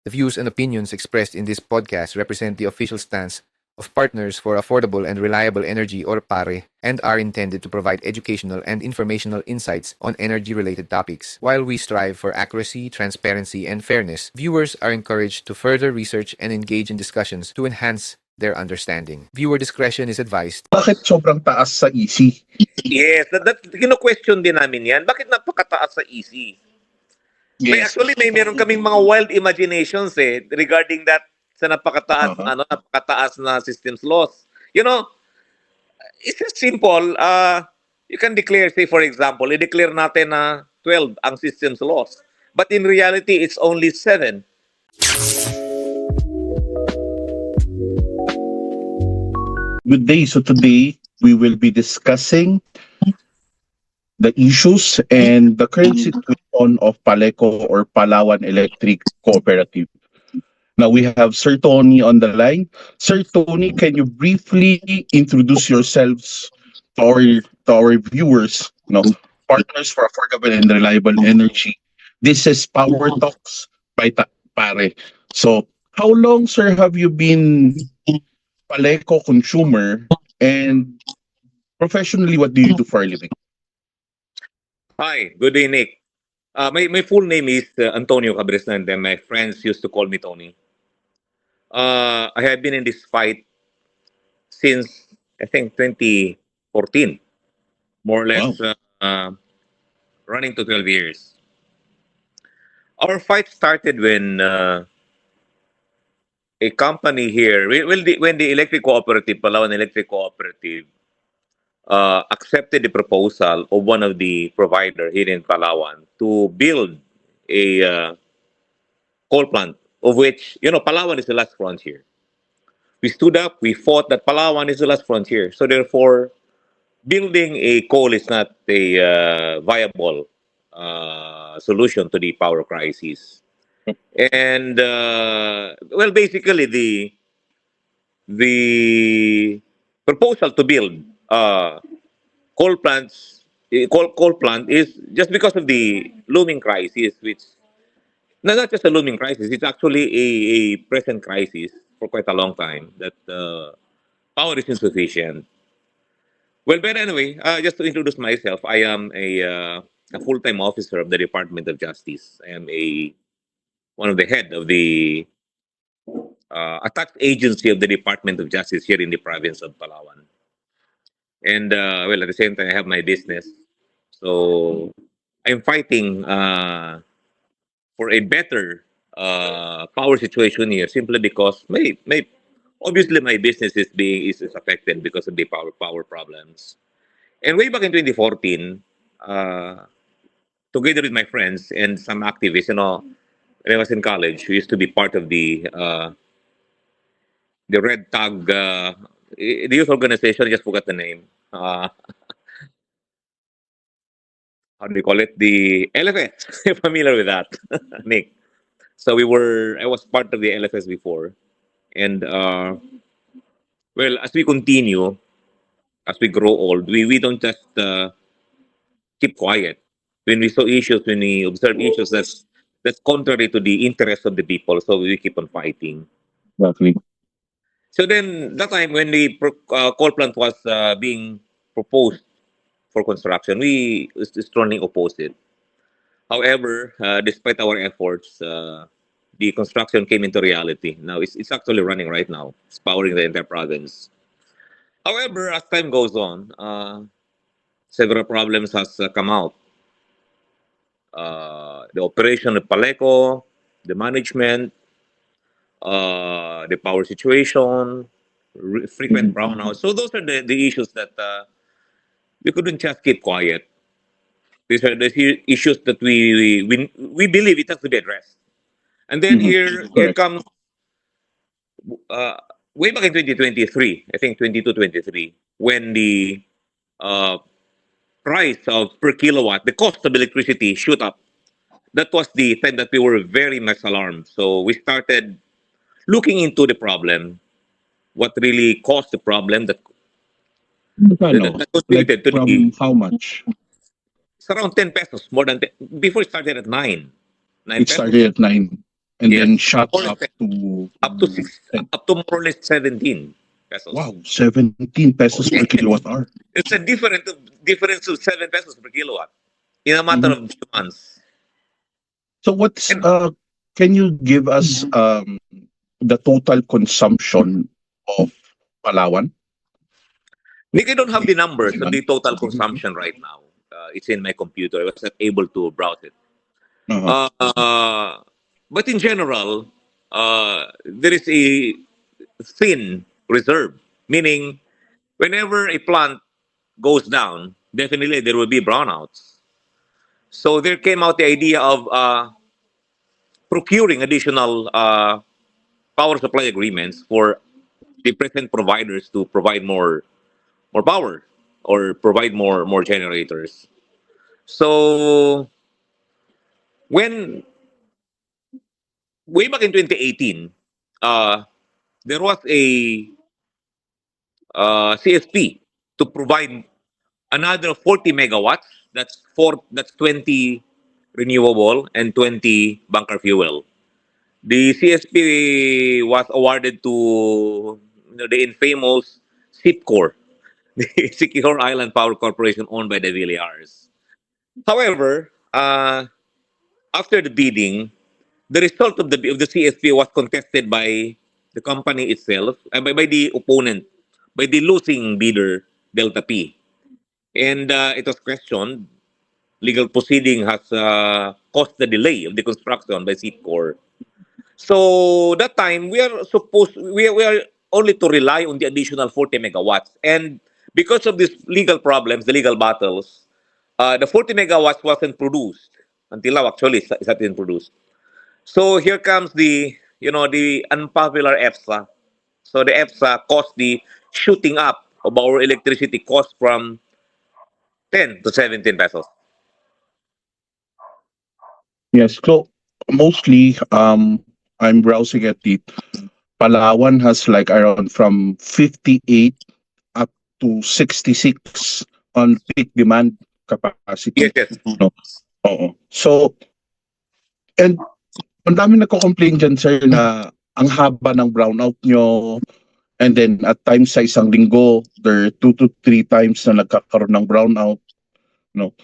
The views and opinions expressed in this podcast represent the official stance of Partners for Affordable and Reliable Energy or PARE and are intended to provide educational and informational insights on energy-related topics. While we strive for accuracy, transparency, and fairness, viewers are encouraged to further research and engage in discussions to enhance their understanding. Viewer discretion is advised. Bakit sobrang taas sa EC? Yes, kino-question din namin yan. Bakit napakataas sa EC? Meron kaming mga wild imaginations regarding that sa napakataas na systems loss. You know, it's just simple. You can declare, say for example, i-declare natin na 12 ang systems loss. But in reality, it's only 7. Good day. So today we will be discussing the issues and the current situation of Paleco or Palawan Electric Cooperative. Now we have Sir Tony on the line. Sir Tony, can you briefly introduce yourselves to our viewers? Partners for Affordable and Reliable Energy. This is Power Talks by PARE. So how long, sir, have you been Paleco consumer, and professionally, what do you do for a living? Hi, good day, Nick. My full name is Antonio Cabresnan, and my friends used to call me Tony. I have been in this fight since, I think, 2014, more or less. Wow. Running to 12 years. Our fight started when a company here, when the electric cooperative, Palawan Electric Cooperative, accepted the proposal of one of the provider here in Palawan to build a coal plant, of which, Palawan is the last frontier. We stood up, we fought that Palawan is the last frontier. So therefore, building a coal is not a viable solution to the power crisis. And, basically the proposal to build coal plant is just because of the looming crisis, which not just a looming crisis, it's actually a present crisis for quite a long time, that power is insufficient. Well, but anyway, just to introduce myself, I am a full-time officer of the Department of Justice. I am one of the head of the attached agency of the Department of Justice here in the province of Palawan. And at the same time, I have my business. So I'm fighting for a better power situation here, simply because obviously my business is affected because of the power problems. And way back in 2014, together with my friends and some activists, when I was in college, we used to be part of the Red Tag, the youth organization. I just forgot the name. How do you call it? The LFS. You're familiar with that, Nick? So I was part of the LFS before. And, as we continue, as we grow old, we don't just keep quiet. When we observe issues that's contrary to the interests of the people, so we keep on fighting. Exactly. So then, that time when the coal plant was being proposed for construction, we strongly opposed it. However, despite our efforts, the construction came into reality. Now it's actually running right now. It's powering the entire province. However, as time goes on, several problems has come out. The operation of Paleco, the management, the power situation, frequent brownouts. So those are the issues that we couldn't just keep quiet. These are the issues that we believe it has to be addressed. And then here comes way back in 2023, I think 22-23, when the price of per kilowatt, the cost of electricity shoot up. That was the time that we were very much alarmed. So we started looking into the problem, what really caused the problem that contributed to how much? It's around 10 pesos, more than 10. Before it started at 9. It started at 9. and Yes. then shot More or up less to up to more or less 17 pesos. wow, 17 pesos per kilowatt hour. It's a difference of 7 pesos per kilowatt in a matter of 2 months. So what's And can you give us the total consumption of Palawan? Nick, I don't have the numbers of Demand? the total consumption right now. It's in my computer. I was not able to browse it. Uh-huh. But in general, there is a thin reserve, meaning whenever a plant goes down, definitely there will be brownouts. So there came out the idea of procuring additional power supply agreements for the present providers to provide more power or provide more generators. So when way back in 2018, there was a CSP to provide another 40 megawatts. That's 20 renewable and 20 bunker fuel. The CSP was awarded to the infamous SIPCOR, the Secure Island Power Corporation owned by the Villiers. However, after the bidding, the result of the CSP was contested by the company itself, by the opponent, by the losing bidder, Delta P. And it was questioned. Legal proceeding has caused the delay of the construction by SIPCOR. So that time we are only to rely on the additional 40 megawatts, and because of these legal problems, the legal battles, the 40 megawatts wasn't produced until now. Actually, it's not been produced. So here comes the unpopular EFSA. So the EFSA caused the shooting up of our electricity cost from 10 to 17 pesos. Yes. So mostly I'm browsing at it. Palawan has like around from 58 up to 66 on peak demand Yes, capacity. yes. No. Oo. So and ang dami nagko-complain dyan, sir, na ang haba ng brownout nyo, and then at times sa isang linggo, there are 2 to 3 times na nagkakaroon ng brownout. No?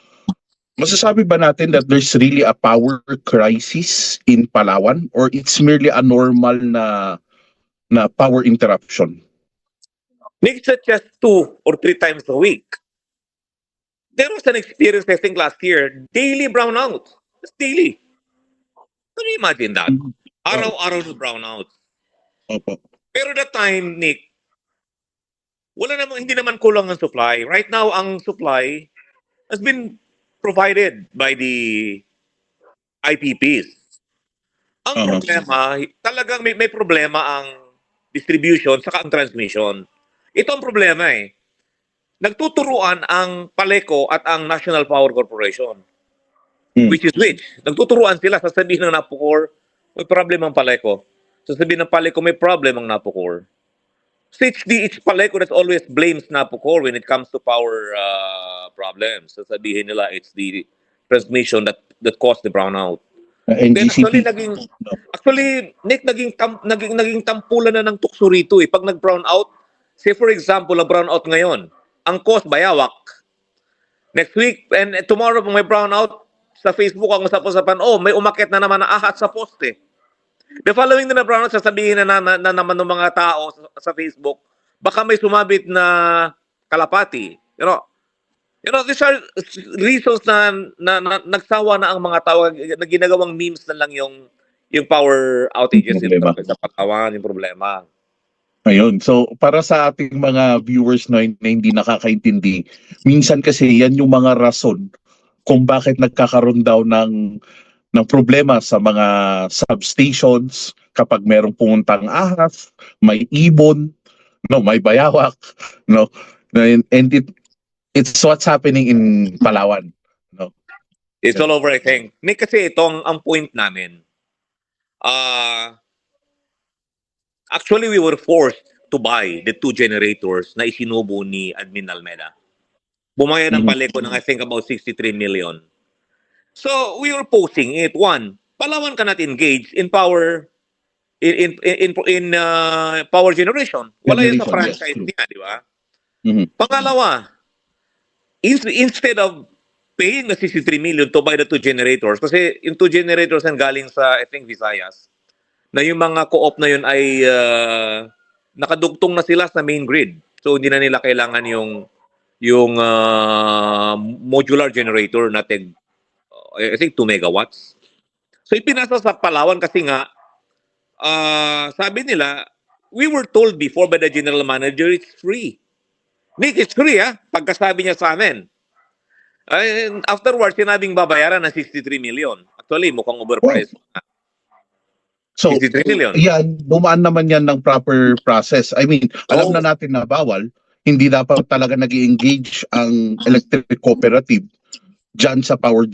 Masasabi ba natin that there's really a power crisis in Palawan, or it's merely a normal na power interruption? Makes it just 2 or 3 times a week. There was an experience, I think, last year, daily brownout. It's daily. Can you imagine that? Araw-araw na brownout. Opo. Pero that time, Nick, hindi naman kulang ang supply. Right now, ang supply has been provided by the IPPs. Ang problema, talagang may problema ang distribution saka ang transmission. Ito ang problema eh. Nagtuturuan ang Paleco at ang National Power Corporation. Which is which? Nagtuturuan sila, sasabihin ng Napocor, may problem ang Paleco. Sasabihin ng Paleco, may problem ang Napocor. So it's Paleco that always blames Napocor when it comes to power problems. Sasabihin nila, it's the transmission that caused the brownout. Then NGCP. actually, Nick, naging tampulan na ng tukso rito eh. Pag nag-brown out, say for example, ang brown out ngayon, ang cost bayawak. Next week and tomorrow kung may brown out, sa Facebook ang usap-usapan, may umakyat na naman na ahas sa poste. The following na brown out, sasabihin na naman ng mga tao sa Facebook, baka may sumabit na kalapati. You know, these are reasons na nagsawa na ang mga tao, na ginagawang memes na lang yung power outages sa Palawan, yung problema. Ayun. So, para sa ating mga viewers na hindi nakakaintindi, minsan kasi yan yung mga rason kung bakit nagkakaroon daw ng problema sa mga substations kapag merong pumuntang ahas, may ibon, no, may bayawak, no. And it's what's happening in Palawan, no. It's all over, I think. Nick, kasi itong ang point namin. Actually, we were forced to buy the 2 generators na isinubo ni Admin Almeda. Bumaya ng Paleco ng I think about 63 million. So, we were posing it. One, Palawan cannot engage in power power generation. Wala yan sa Generation, yes, franchise true. niya, di ba? Mhm. Pangalawa, instead of paying the 63 million to buy the two generators, kasi yung two generators ang galing sa, I think, Visayas, na yung mga co-op na yun ay nakadugtong na sila sa main grid. So, hindi na nila kailangan yung modular generator na I think 2 megawatts. So, ipinasa sa Palawan kasi nga, sabi nila, we were told before by the general manager, it's free. Nick, it's free, ha? Pagkasabi niya sa amin. And afterwards, sinabing babayaran ng 63 million. Actually, mukhang overpriced. So, 63 million. yan, dumaan naman yan ng proper process. I mean, alam Oh. na natin na bawal, hindi dapat talaga nag-engage ang electric cooperative dyan sa power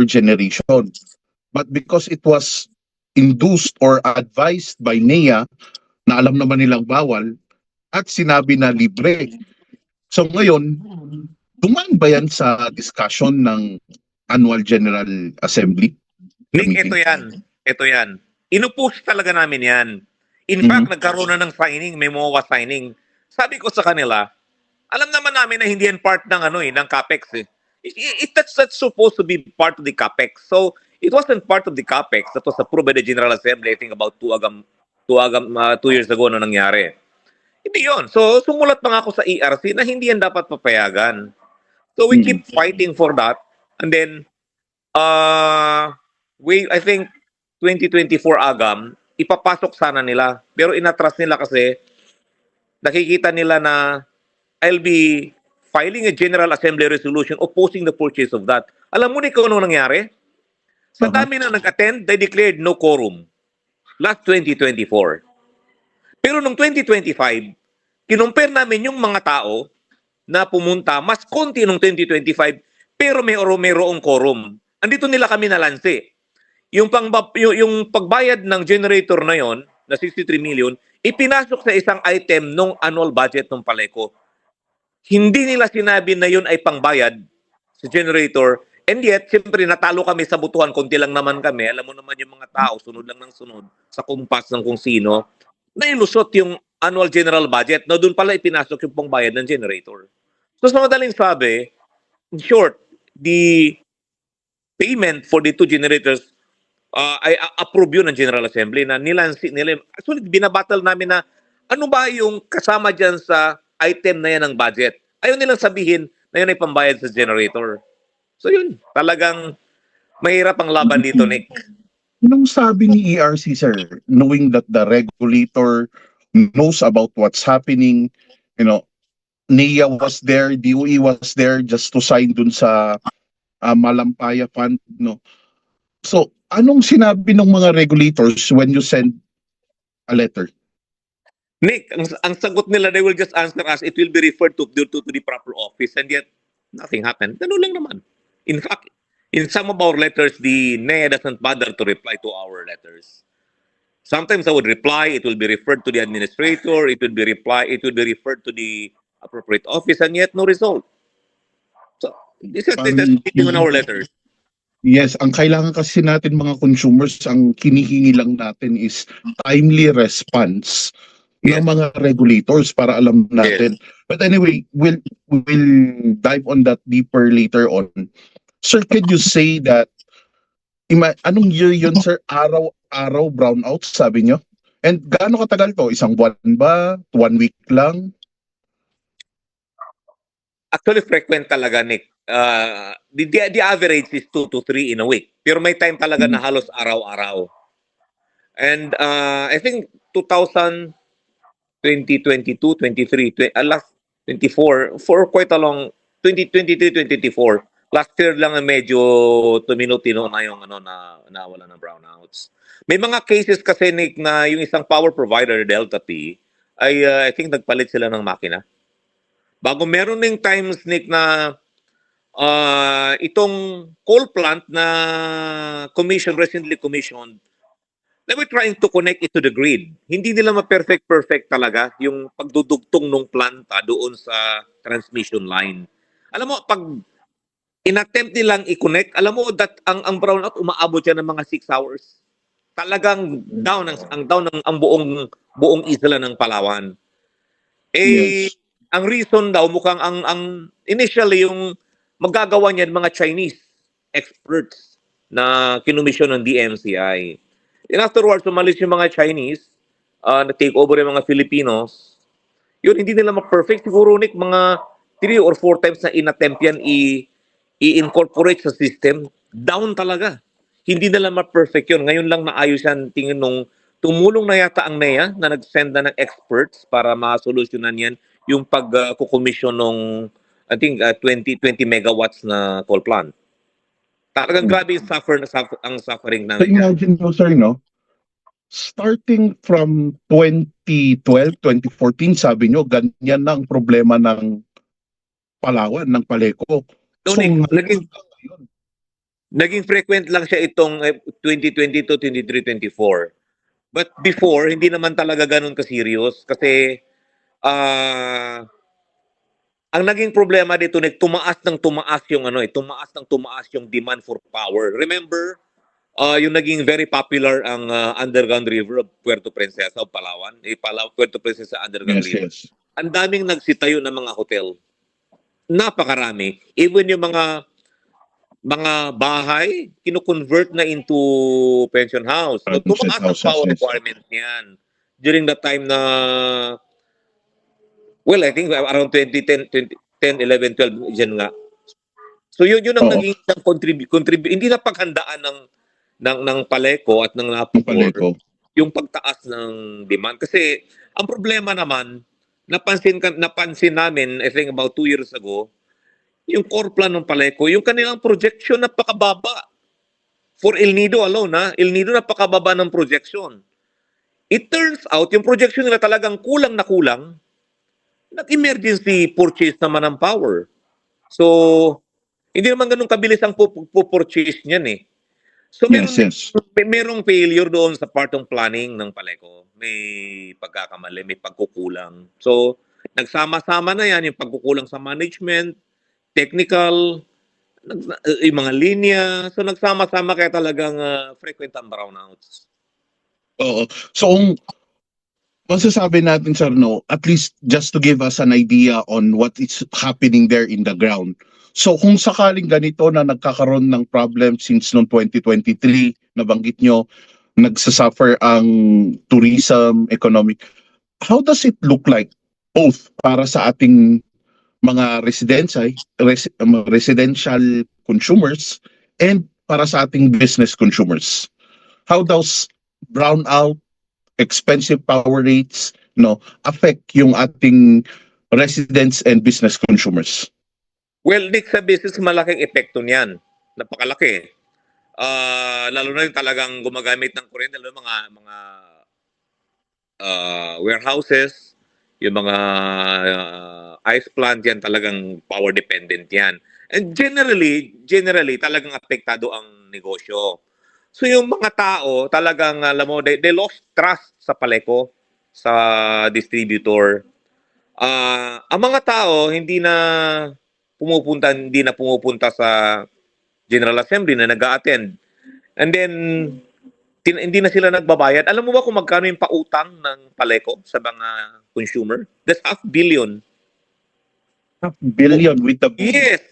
generation. But because it was induced or advised by NEA na alam naman nilang bawal at sinabi na libre. So ngayon, dumaan ba yan sa discussion ng Annual General Assembly? Nick, ito yan. Ito yan. Inupush talaga namin yan. In fact, nagkaroon na ng signing, may MOA signing. Sabi ko sa kanila, alam naman namin na hindi yan part ng ng CAPEX eh. That's supposed to be part of the CAPEX. So, it wasn't part of the CAPEX that was approved by the General Assembly, I think about 2 years ago na nangyari. Hindi yun. So, sumulat pa nga ako sa ERC na hindi yan dapat papayagan. So, we keep fighting for that. And then, I think 2024 agam, ipapasok sana nila. Pero inatras nila kasi nakikita nila na I'll be filing a General Assembly resolution opposing the purchase of that. Alam mo ni kung ano nangyari? Sa dami na nag-attend, they declared no quorum. Last 2024. Pero nung 2025, kinumpare namin yung mga tao na pumunta, mas konti nung 2025, pero mayroong quorum. Andito nila kami nalansi. Yung pagbayad ng generator na yon na 63 million, ipinasok sa isang item nung annual budget ng Paleco. Hindi nila sinabi na yun ay pangbayad sa generator. And yet, siyempre, natalo kami sa butuhan. Konti lang naman kami. Alam mo naman yung mga tao, sunod lang ng sunod sa kumpas ng kung sino. Nailusot yung annual general budget na doon pala ipinasok yung pangbayad ng generator. So, sa madaling sabi, in short, the payment for the two generators ay approve yun ng General Assembly na nilansi nila. Actually, binabattle namin na ano ba yung kasama dyan sa item na yan ng budget. Ayaw nilang sabihin na yun ay pambayad sa generator. So yun, talagang mahirap ang laban dito, Nick. Anong sabi ni ERC, sir, knowing that the regulator knows about what's happening, NEA was there, DOE was there just to sign dun sa Malampaya Fund, no? So, anong sinabi ng mga regulators when you send a letter? Nick, ang sagot nila, they will just answer us, it will be referred to the proper office, and yet, nothing happened. Ganun lang naman. In fact, in some of our letters, the NEA doesn't bother to reply to our letters. Sometimes I would reply, it will be referred to the administrator, it will be referred to the appropriate office, and yet no result. So, this is speaking on our letters. Yes, ang kailangan kasi natin mga consumers, ang kinihingi lang natin is timely response ng mga regulators para alam natin. But anyway, we'll dive on that deeper later on. Sir, could you say that anong year yun, sir? Araw brownout, sabi nyo? And gaano katagal to? Isang buwan ba? 1 week lang? Actually, frequent talaga, Nick. The average is 2 to 3 in a week. Pero may time talaga na halos araw-araw. And I think 2022, 23, last 24, for quite a long, 2023, 2024, last year lang medyo tumino-tino na yung na wala ng brownouts. May mga cases kasi, Nick, na yung isang power provider, Delta P, ay I think nagpalit sila ng makina. Bago meron ng times, Nick, na itong coal plant na recently commissioned, they were trying to connect it to the grid. Hindi nila ma-perfect talaga yung pagdudugtong ng planta doon sa transmission line. Alam mo, pag inattempt nilang i-connect. Alam mo that ang brownout umaabot yan ng mga 6 hours. Talagang down ang down ng ang buong isla ng Palawan. Eh Yes. ang reason daw mukhang ang initially yung magagawa niyan mga Chinese experts na kinumisyon ng DMCI. And afterwards, umalis yung mga Chinese, na-take over yung mga Filipinos. Yun, hindi nila ma-perfect. Siguro, Nick, mga 3 or 4 times na inattempt yan i-incorporate sa system. Down talaga. Hindi nila ma-perfect yun. Ngayon lang naayos yan, tingin nung tumulong na yata ang NEA na nag-send na ng experts para ma-solusyonan yan yung pag-kukomisyon ng I think 20 megawatts na coal plant. Talagang grabe yung ang suffering So namin. imagine mo, sir, no? Starting from 2012, 2014, sabi nyo, ganyan na ang problema ng Palawan, ng Paleco. So, Nick, naging frequent lang siya itong 2022, 23, 24. But before, hindi naman talaga ganun ka-serious kasi ang naging problema dito, Nick, tumaas yung demand for power. Remember, yung naging very popular ang underground river of Puerto Princesa of Palawan, Puerto Princesa Underground Yes, River. yes. Ang daming nagsitayo ng mga hotel. Napakarami. Even yung mga bahay, kino-convert na into pension house. So, Pension tumaas ang houses, power yes. requirement niyan. During the time na, well, I think around 2010, 11, 12, dyan nga. So, yun ang Oo. naging contribute. Hindi na paghandaan ng Paleco at ng Ng Napocor Paleco. yung pagtaas ng demand. Kasi, ang problema naman, napansin namin, I think about 2 years ago, yung core plan ng Paleco, yung kanilang projection napakababa. For El Nido alone, El Nido napakababa ng projection. It turns out, yung projection nila talagang kulang na kulang, nag-emergency purchase naman ng power. So, hindi naman ganun kabilis ang purchase niyan eh. So, Yes, yes. merong failure doon sa part ng planning ng Paleco. May pagkakamali, may pagkukulang. So, nagsama-sama na yan, yung pagkukulang sa management, technical, yung mga linya. So, nagsama-sama kaya talagang frequent ang brownouts. Oo. So, kung masasabi natin, sir, no, at least just to give us an idea on what is happening there in the ground. So, kung sakaling ganito na nagkakaroon ng problem since noong 2023, nabanggit nyo, nagsasuffer ang tourism, economic, how does it look like both para sa ating mga residential consumers and para sa ating business consumers? How does brownout, expensive power rates, affect yung ating residents and business consumers? Well, Nick, sa business, malaking epekto niyan. Napakalaki. Lalo na yung talagang gumagamit ng kuryente, lalo mga warehouses, yung mga ice plant yan, talagang power dependent yan. And generally, talagang apektado ang negosyo. So yung mga tao, talagang, alam mo, they lost trust sa Paleco, sa distributor. Ang mga tao, hindi na pumupunta sa General Assembly na nag-a-attend. And then, hindi na sila nagbabayad. Alam mo ba kung magkano yung pautang ng Paleco sa mga consumer? That's $500 million. Billion with the Yes.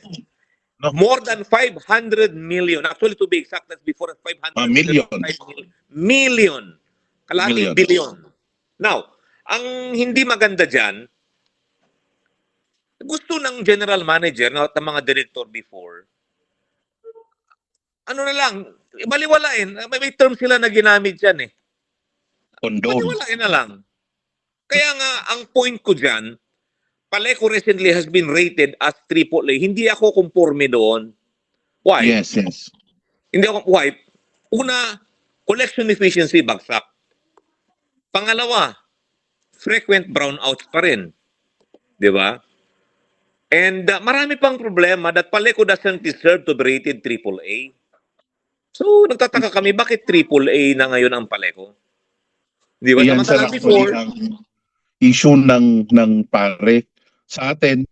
No. More than 500 million. Actually, to be exact, that's before 500 million. Kalating billion. Now, ang hindi maganda dyan, gusto ng general manager at ng mga director before, ano na lang, baliwalain. May term sila na ginamit dyan eh. condone. Baliwalain na lang. Kaya nga, ang point ko dyan, Paleco recently has been rated as AAA. Hindi ako conforme doon. Why? Yes, yes. Hindi ako, why? Una, collection efficiency bagsak. Pangalawa, frequent brownouts pa rin. Di ba? And marami pang problema that Paleco doesn't deserve to be rated AAA. So, nagtataka kami, bakit AAA na ngayon ang Paleco? Di ba? Yan Samantala sir, before, ang issue ng pare sa atin.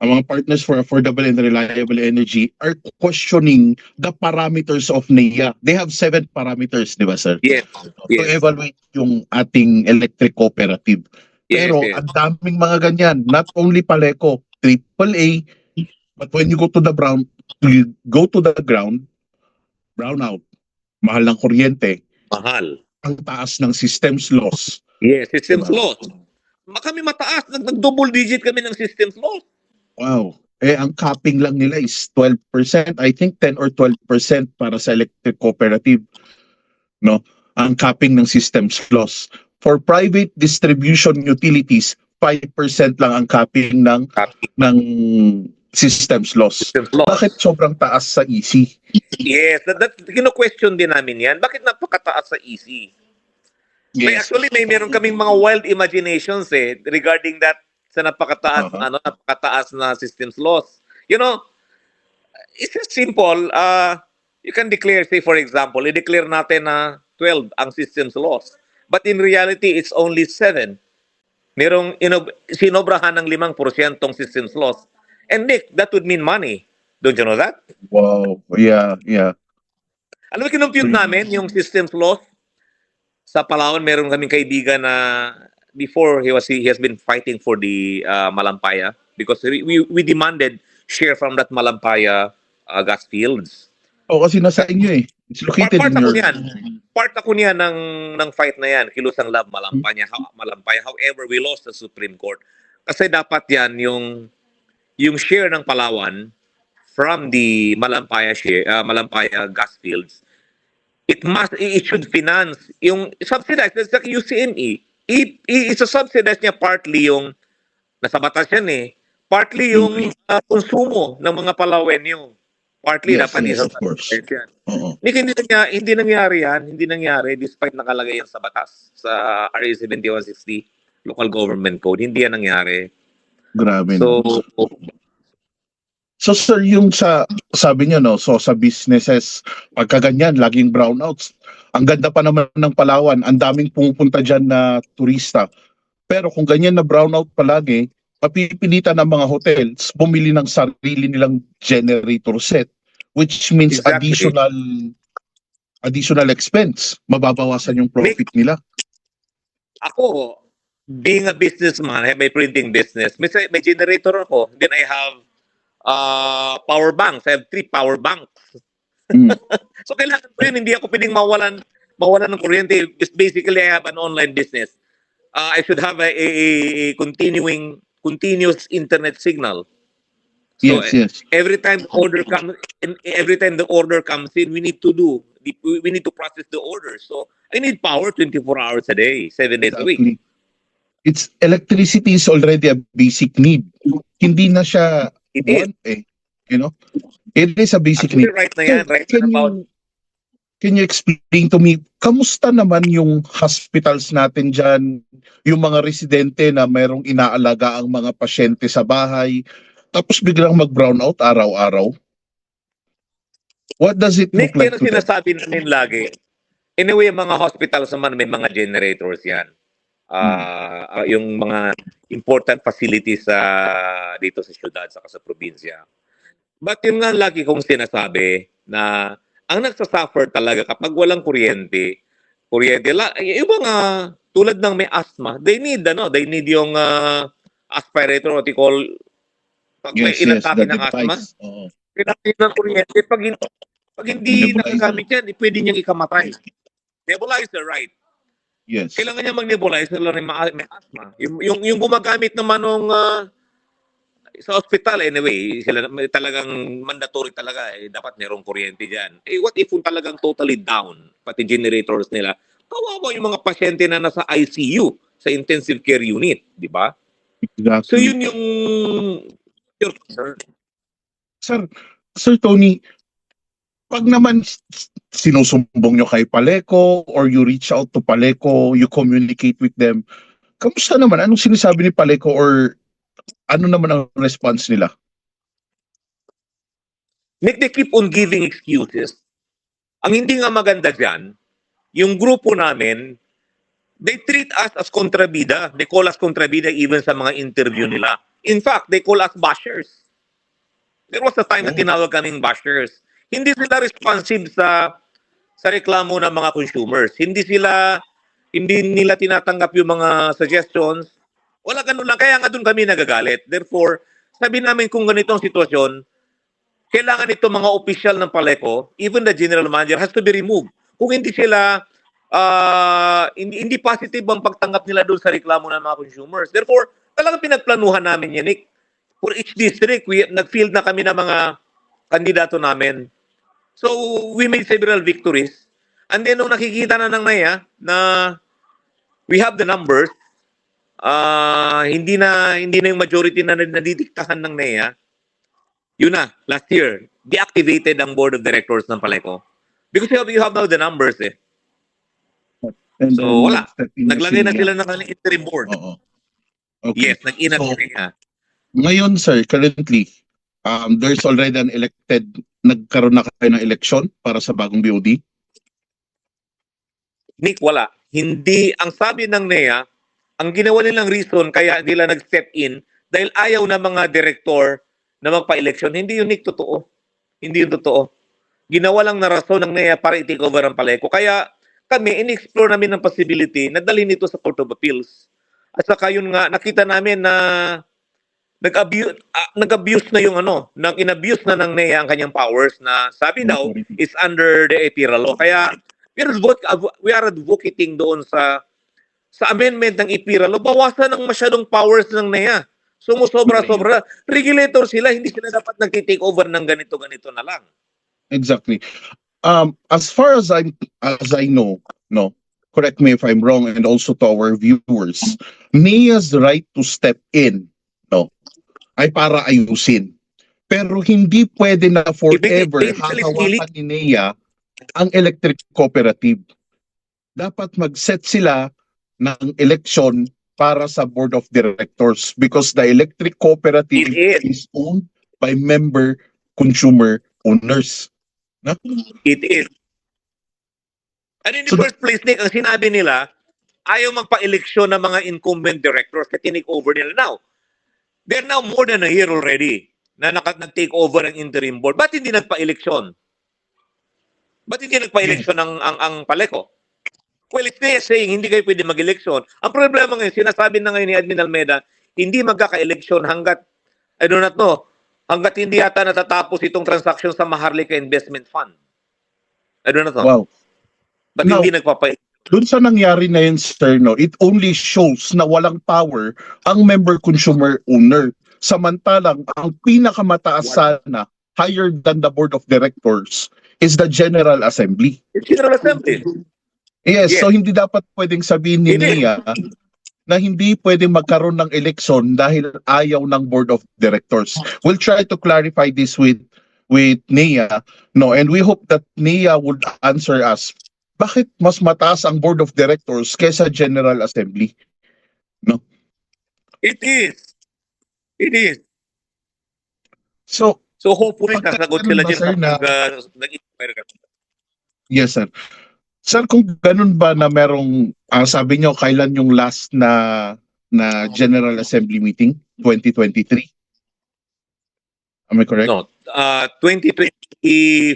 ang mga partners for affordable and reliable energy are questioning the parameters of NEA. They have 7 parameters, di ba, sir? Yes. To Yes. evaluate yung ating electric cooperative. Yes, Pero yes. ang daming mga ganyan, not only Paleco, AAA, but when you go to the ground, brownout, mahal ng kuryente, Mahal. ang taas ng systems loss. Yes, systems Diba? loss. Kami mataas, nag-double digit kami ng systems loss. Wow. Ang capping lang nila is 12%. I think 10 or 12% para sa electric cooperative. No? Ang capping ng systems loss. For private distribution utilities, 5% lang ang capping ng systems loss. Systems loss. Bakit sobrang taas sa EC? Yes, kino-question din namin yan. Bakit napakataas sa EC? May meron kaming mga wild imaginations regarding that sa napakataas napakataas na systems loss. You know, it's just simple. You can declare, say for example, i-declare natin na 12 ang systems loss. But in reality, it's only 7. Merong sinobrahan ng 5% tong systems loss. And Nick, that would mean money. Don't you know that? Wow. Yeah. Alam mo, kinumpute namin yung systems loss. Sa Palawan, meron kaming kaibigan na before he has been fighting for the Malampaya because we demanded share from that Malampaya gas fields. Kasi nasa inyo eh. It's located Part in ako your... niyan. Part ako niyan ng fight na yan. Kilusang Love Malampaya. However, we lost the Supreme Court. Kasi dapat yan yung share ng Palawan from the Malampaya gas fields. It should finance yung subsidize. That's like UCME. It's a subsidize niya partly yung nasa batas yan partly yung konsumo ng mga Palawenyo. Partly dapat of course. Yan. Hindi nangyari yan. Hindi nangyari despite nakalagay yan sa batas sa RA 7160 Local Government Code. Hindi yan nangyari. Grabe. So sir, yung sabi niyo so sa businesses, pagka ganyan, laging brownouts. Ang ganda pa naman ng Palawan, ang daming pumupunta diyan na turista. Pero kung ganyan na brownout palagi, mapipilitan ng mga hotels bumili ng sarili nilang generator set, which means additional expense. Mababawasan yung profit nila. Ako, being a businessman, I have my printing business. May generator ako. Then I have power banks. I have 3 power banks. So kailangan ko yun. Hindi ako pwedeng mawalan ng kuryente. Basically, I have an online business. I should have a continuous internet signal. So Yes. every time the order comes in, we need to process the order. So I need power 24 hours a day, 7 days a week. Electricity is already a basic need. Hindi na siya It is. It is a basic need. Right na yan. Can you explain to me, kamusta naman yung hospitals natin dyan, yung mga residente na mayroong inaalaga ang mga pasyente sa bahay, tapos biglang mag-brownout araw-araw? What does it look like to them? Sinasabi namin lagi. Anyway, mga hospitals naman may mga generators yan. Yung mga important facilities dito sa syudad saka sa probinsya. But yun nga lagi kong sinasabi na ang nagsasuffer talaga kapag walang kuryente, yung mga tulad ng may asthma, they need yung aspirator, what you call, pag may inatake ng asthma, kailangan ng kuryente. Pag hindi nakagamit yan, pwede niyang ikamatay. Nebulizer, right? Yes. Kailangan niya mag-nebulizer lang may asthma. Yung gumagamit naman ng sa hospital, anyway, sila talagang mandatory talaga. Dapat merong kuryente dyan. What if kung talagang totally down, pati generators nila, kawawa yung mga pasyente na nasa ICU, sa intensive care unit, di ba? Exactly. So yun yung Sir Tony, pag naman sinusumbong nyo kay Paleco or you reach out to Paleco, you communicate with them, kamusta naman? Anong sinasabi ni Paleco or ano naman ang response nila? Nick, they keep on giving excuses. Ang hindi nga maganda dyan, yung grupo namin, they treat us as kontrabida. They call us kontrabida even sa mga interview nila. In fact, they call us bashers. There was a time na tinawag kaming bashers. Hindi sila responsive sa reklamo ng mga consumers. Hindi nila tinatanggap yung mga suggestions. Wala ganun lang. Kaya nga doon kami nagagalit. Therefore, sabi namin kung ganito ang sitwasyon, kailangan ito mga opisyal ng Paleco, even the general manager has to be removed. Kung hindi sila, hindi positive ang pagtanggap nila doon sa reklamo ng mga consumers. Therefore, talagang pinagplanuhan namin yan, Nick. For each district, nag-field na kami ng mga kandidato namin. So, we made several victories. And then, nung nakikita na ng NAIA na we have the numbers, hindi na yung majority na nadidiktahan ng NAIA, yun na, last year, deactivated ang board of directors ng Paleco. Because you have now the numbers eh. And So, wala. stepping Naglagay na NAIA. sila ng kanilang interim board. Oo. Okay. Yes, nag-inat So, NAIA. Ngayon, sir, currently, there's already an elected, nagkaroon na kayo ng election para sa bagong BOD? Nick, wala. Hindi, ang sabi ng NAIA, ang ginawa nilang reason kaya nila nag-step in dahil ayaw na mga direktor na magpa-election. Hindi yun, Nick, totoo. Hindi yun totoo. Ginawa lang na rason ng NAIA para i-take over ang Paleco. Kaya kami, in-explore namin ng possibility na dalhin ito sa Court of Appeals. At saka yun nga, nakita namin na nag-abuse na yung in-abuse na ng NAIA ang kanyang powers na sabi daw is under the EPIRA law. Kaya we are advocating doon sa amendment ng EPIRA law, bawasan ng masyadong powers ng NAIA. Sumusobra-sobra. Regulator sila, hindi sila dapat nag-take over ng ganito-ganito na lang. Exactly. As far as I know, no, correct me if I'm wrong, and also to our viewers, NAIA's right to step in, no, ay para ayusin. Pero hindi pwede na forever hahawakan ni NAIA ang electric cooperative. Dapat mag-set sila ng election para sa board of directors because the electric cooperative is owned by member consumer owners. No? It is. And in the first place, Nick, ang sinabi nila, ayaw magpa-eleksyon ng mga incumbent directors na tinake over nila. Now, they're now more than a year already na nag-take over ang interim board. Ba't hindi nagpa-eleksyon? Ba't hindi nagpa-eleksyon ang Paleco? Well, it's saying hindi kayo pwede mag-eleksyon. Ang problema ngayon, sinasabi na ngayon ni Admin Almeda, hindi magkaka-eleksyon hanggat, I do not know, hanggat hindi yata natatapos itong transaction sa Maharlika Investment Fund. I do not know. Wow. Ba't hindi nagpapa-eleksyon? Doon sa nangyari na yun, sir, no, it only shows na walang power ang member consumer owner. Samantalang, ang pinakamataas sana, higher than the board of directors, is the General Assembly. It's General Assembly. Yes, Yes. so hindi dapat pwedeng sabihin ni NAIA na hindi pwedeng magkaroon ng eleksyon dahil ayaw ng board of directors. We'll try to clarify this with NAIA, no, and we hope that NAIA would answer us. Bakit mas mataas ang board of directors kaysa General Assembly? No. It is. It is. So hopefully, sasagot sila Pagka- dyan sir, na- nag-inquire ka. yes, sir. Sir, kung ganun ba na merong, sabi nyo, kailan yung last na General Assembly meeting? 2023? Am I correct? No, 2024,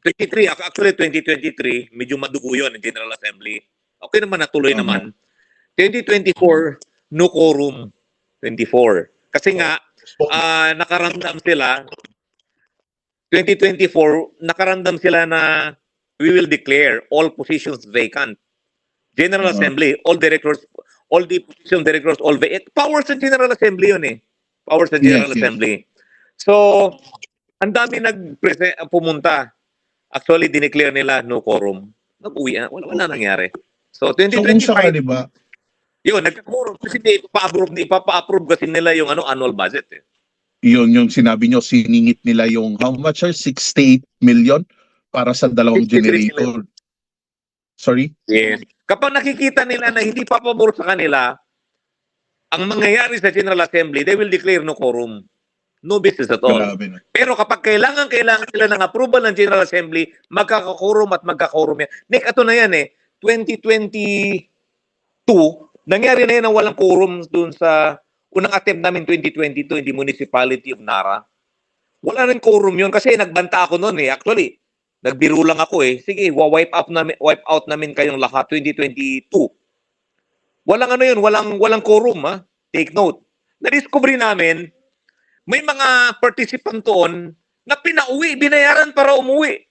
23, actually 2023, medyo madugo yun ang General Assembly. Okay naman, natuloy naman. 2024, no quorum. 24. Kasi nga, nakaramdam sila, 2024, nakaramdam sila na we will declare all positions vacant. General Assembly, all directors, all the position directors, all vacant. Powers sa General Assembly yun eh. Powers sa General Yes, yes. Assembly. So, ang dami pumunta. Actually, dineclare nila no quorum. Nag-uwi, wala nangyari. So, So kung 2025, sakali ba, yun, nagka-quorum. Kasi ipapa-approve kasi nila yung annual budget eh. yun yung sinabi nyo, siningit nila yung how much, sir? 68 million para sa dalawang 63 generator. Sorry? Yes. Kapag nakikita nila na hindi pa pabor sa kanila, ang mangyayari sa General Assembly, they will declare no quorum. No business at all. Grabe na. Pero kapag kailangan nila ng approval ng General Assembly, magkakakorum at magkakakorum yan. Nick, ito na yan eh. 2022, Nangyari na yan na walang quorum dun sa unang attempt namin 2022 in the municipality of Nara. Wala rin quorum yun kasi nagbanta ako noon eh. Actually, nagbiro lang ako eh. Sige, wipe out namin kayong lahat 2022. Walang ano yun, walang quorum ha. Take note. Na-discover namin, may mga participant doon na pinauwi, binayaran para umuwi.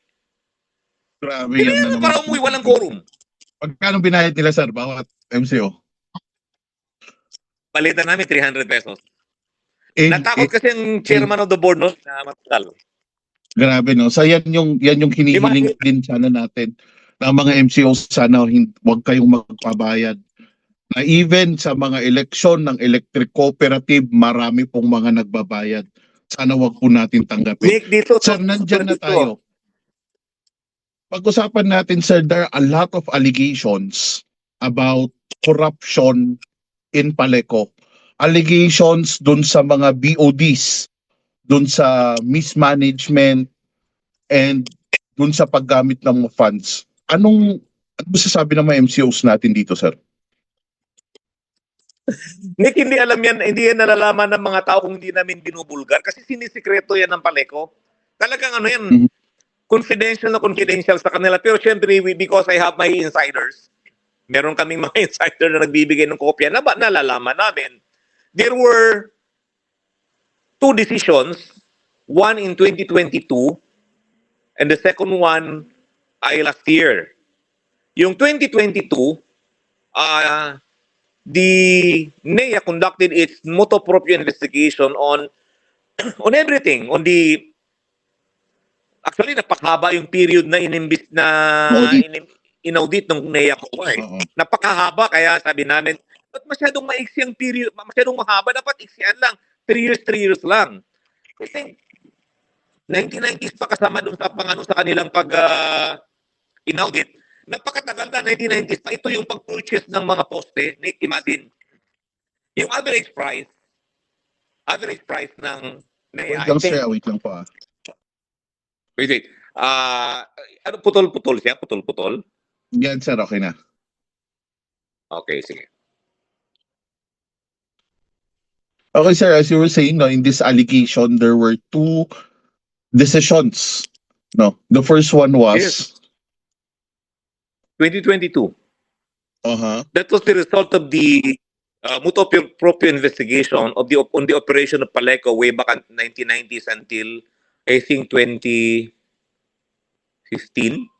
Grabe yan na Binayaran naman. para umuwi, walang quorum. Pagkano binayad nila, sir, bawat MCO? Palitan namin 300 pesos. Eh, Natakot kasi ang chairman of the board no, na matagal. grabe, no? So, yan yung hinihiling din sana natin ng mga MCOs, sana wag kayong magpabayad. Na even sa mga eleksyon ng electric cooperative, marami pong mga nagbabayad. Sana wag po natin tanggapin. Nick, dito. Sir, nandyan na tayo. Pag-usapan natin, sir, there are a lot of allegations about corruption in Paleco. Allegations dun sa mga BODs, dun sa mismanagement, and dun sa paggamit ng funds. Ano masasabi ng mga MCOs natin dito, sir? Nick, hindi alam yan, hindi yan nalalaman ng mga tao kung hindi namin binubulgar kasi sinisikreto yan ng Paleco. Talagang ano yan, confidential na confidential sa kanila. Pero syempre, because I have my insiders, meron kaming mga insider na nagbibigay ng kopya na nalalaman namin. There were two decisions, one in 2022 and the second one ay last year. Yung 2022, the NEA conducted its motu proprio investigation on everything, on the actually napakahaba yung period na inaudit ng NEA ko eh. Napakahaba kaya sabi namin, ba't masyadong maiksi ang period, masyadong mahaba, dapat iksian lang, 3 years lang. Kasi 1990s pa kasama doon sa pangano sa kanilang pag inaudit. Napakatagal na, 1990s pa. Ito yung pag-purchase ng mga poste. Nick, imagine. Yung average price ng NEA. Wait lang po. Wait. Ano, putol-putol siya? Putol-putol? Yan, sir, okay na. Okay, sige. Okay, sir, as you were saying, no, in this allegation, there were two decisions. No, the first one was... Yes. 2022. That was the result of the motu proprio investigation of on the operation of Paleco way back in 1990s until I think 2015,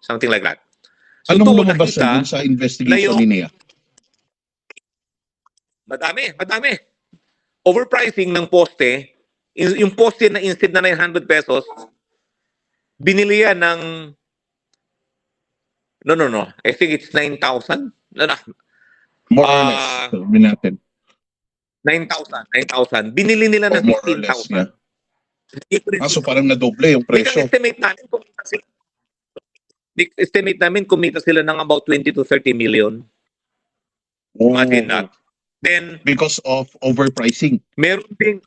something like that. So anong lumabas sa investigation ni NEA? Madami. Overpricing ng poste. Yung poste na instead na 900 pesos, binili yan ng No. I think it's 9,000. No. More or less. Sabi natin. 9,000. Binili nila ng 15,000. Yeah. So parang nadoble yung presyo. Estimate namin kumita sila ng about 20 to 30 million. Imagine that. Then, because of overpricing. Meron ding,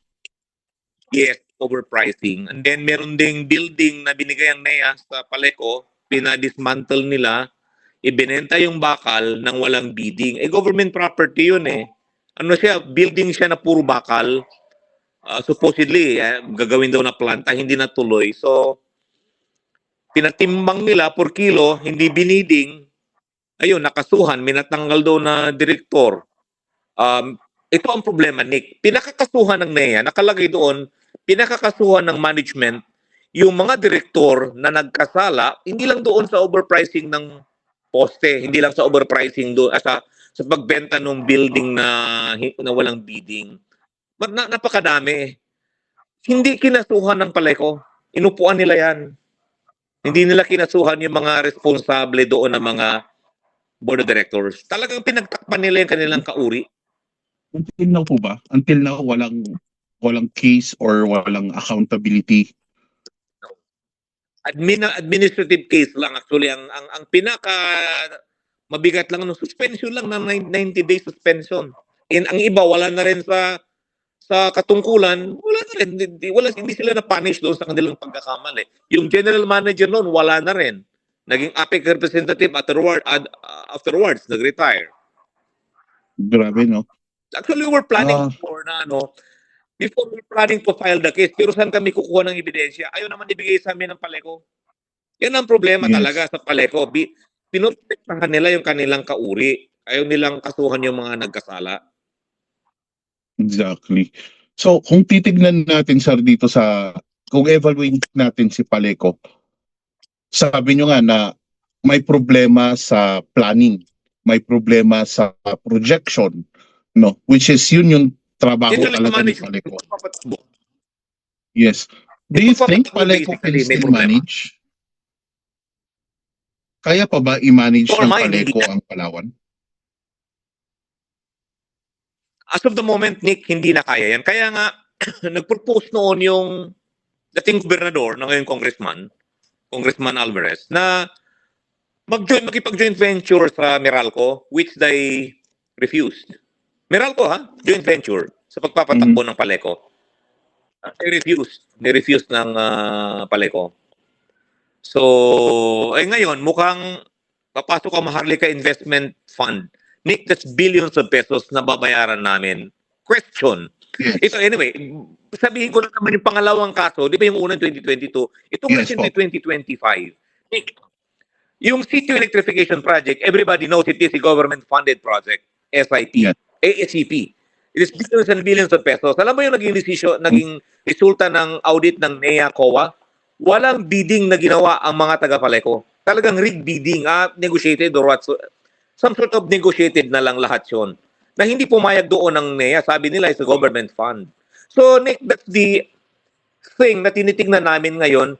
yes, overpricing. And then meron ding building na binigay ang NEA sa Paleco, pinadismantle nila, ibinenta yung bakal ng walang bidding. Government property yun eh. Ano siya, building siya na puro bakal. Supposedly, gagawin daw na planta, hindi natuloy. So, pinatimbang nila per kilo, hindi biniding. Ayun, nakasuhan, minatanggal daw na direktor. Ito ang problema, Nick. Pinakakasuhan ng NEA, nakalagay doon, pinakakasuhan ng management, yung mga direktor na nagkasala, hindi lang doon sa overpricing ng poste, hindi lang sa overpricing doon, sa pagbenta ng building na walang bidding. Napakadami. Hindi kinasuhan ng Paleco. Inupuan nila yan. Hindi nila kinasuhan yung mga responsable doon ng mga board of directors. Talagang pinagtakpan nila yung kanilang kauri. Until now po ba? Until now, walang case or walang accountability? Administrative case lang actually ang pinaka mabigat lang suspension lang ng 90 days suspension. Ang iba wala na rin sa katungkulan, wala na rin, hindi sila na punish doon sa kanilang pagkakamali. Yung general manager noon wala na rin. Naging APEC representative afterwards nag-retire. Grabe, no? Actually, we're planning Ah, before we're planning to file the case, pero saan kami kukuha ng ebidensya? Ayaw naman ibigay sa amin ng Paleco. Yan ang problema talaga yes, sa Paleco. Pinoprotektahan nila yung kanilang kauri. Ayaw nilang kasuhan yung mga nagkasala. exactly. So, kung titignan natin, sir, dito kung evaluate natin si Paleco, sabi nyo nga na may problema sa planning, may problema sa projection, no? Which is yun yung trabaho Yun yung talaga ni manage Paleco. yung pagpapatakbo. Yes. Do Yung you think pagpapatakbo Paleco can basically may still problema. manage? Kaya pa ba i-manage For ng mine, hindi Paleco na. ang Palawan? As of the moment, Nick, hindi na kaya yan. Kaya nga, nag-propose noon yung dating gobernador na ngayon Congressman Alvarez, na makipag-joint venture sa Meralco, which they refused. Meralco, ha? Joint venture sa pagpapatakbo ng Paleco. They refused ng Paleco. So, ngayon, mukhang papasok ang Maharlika Investment Fund. Nick, that's billions of pesos na babayaran namin. Question. Yes. Ito, anyway, sabihin ko na naman yung pangalawang kaso, di ba yung unang 2022? Ito Yes, kasi po. 2025. Nick, yung city electrification project, everybody knows it is a government-funded project, SIP, Yes. ASCP. It is billions and billions of pesos. Alam mo yung naging resulta ng audit ng NEA COA? Walang bidding na ginawa ang mga taga-Paleco. Talagang rigged bidding, negotiated or what. Some sort of negotiated na lang lahat yun. Na hindi pumayag doon ng NEA. Sabi nila is a government fund. So, Nick, that's the thing na tinitingnan namin ngayon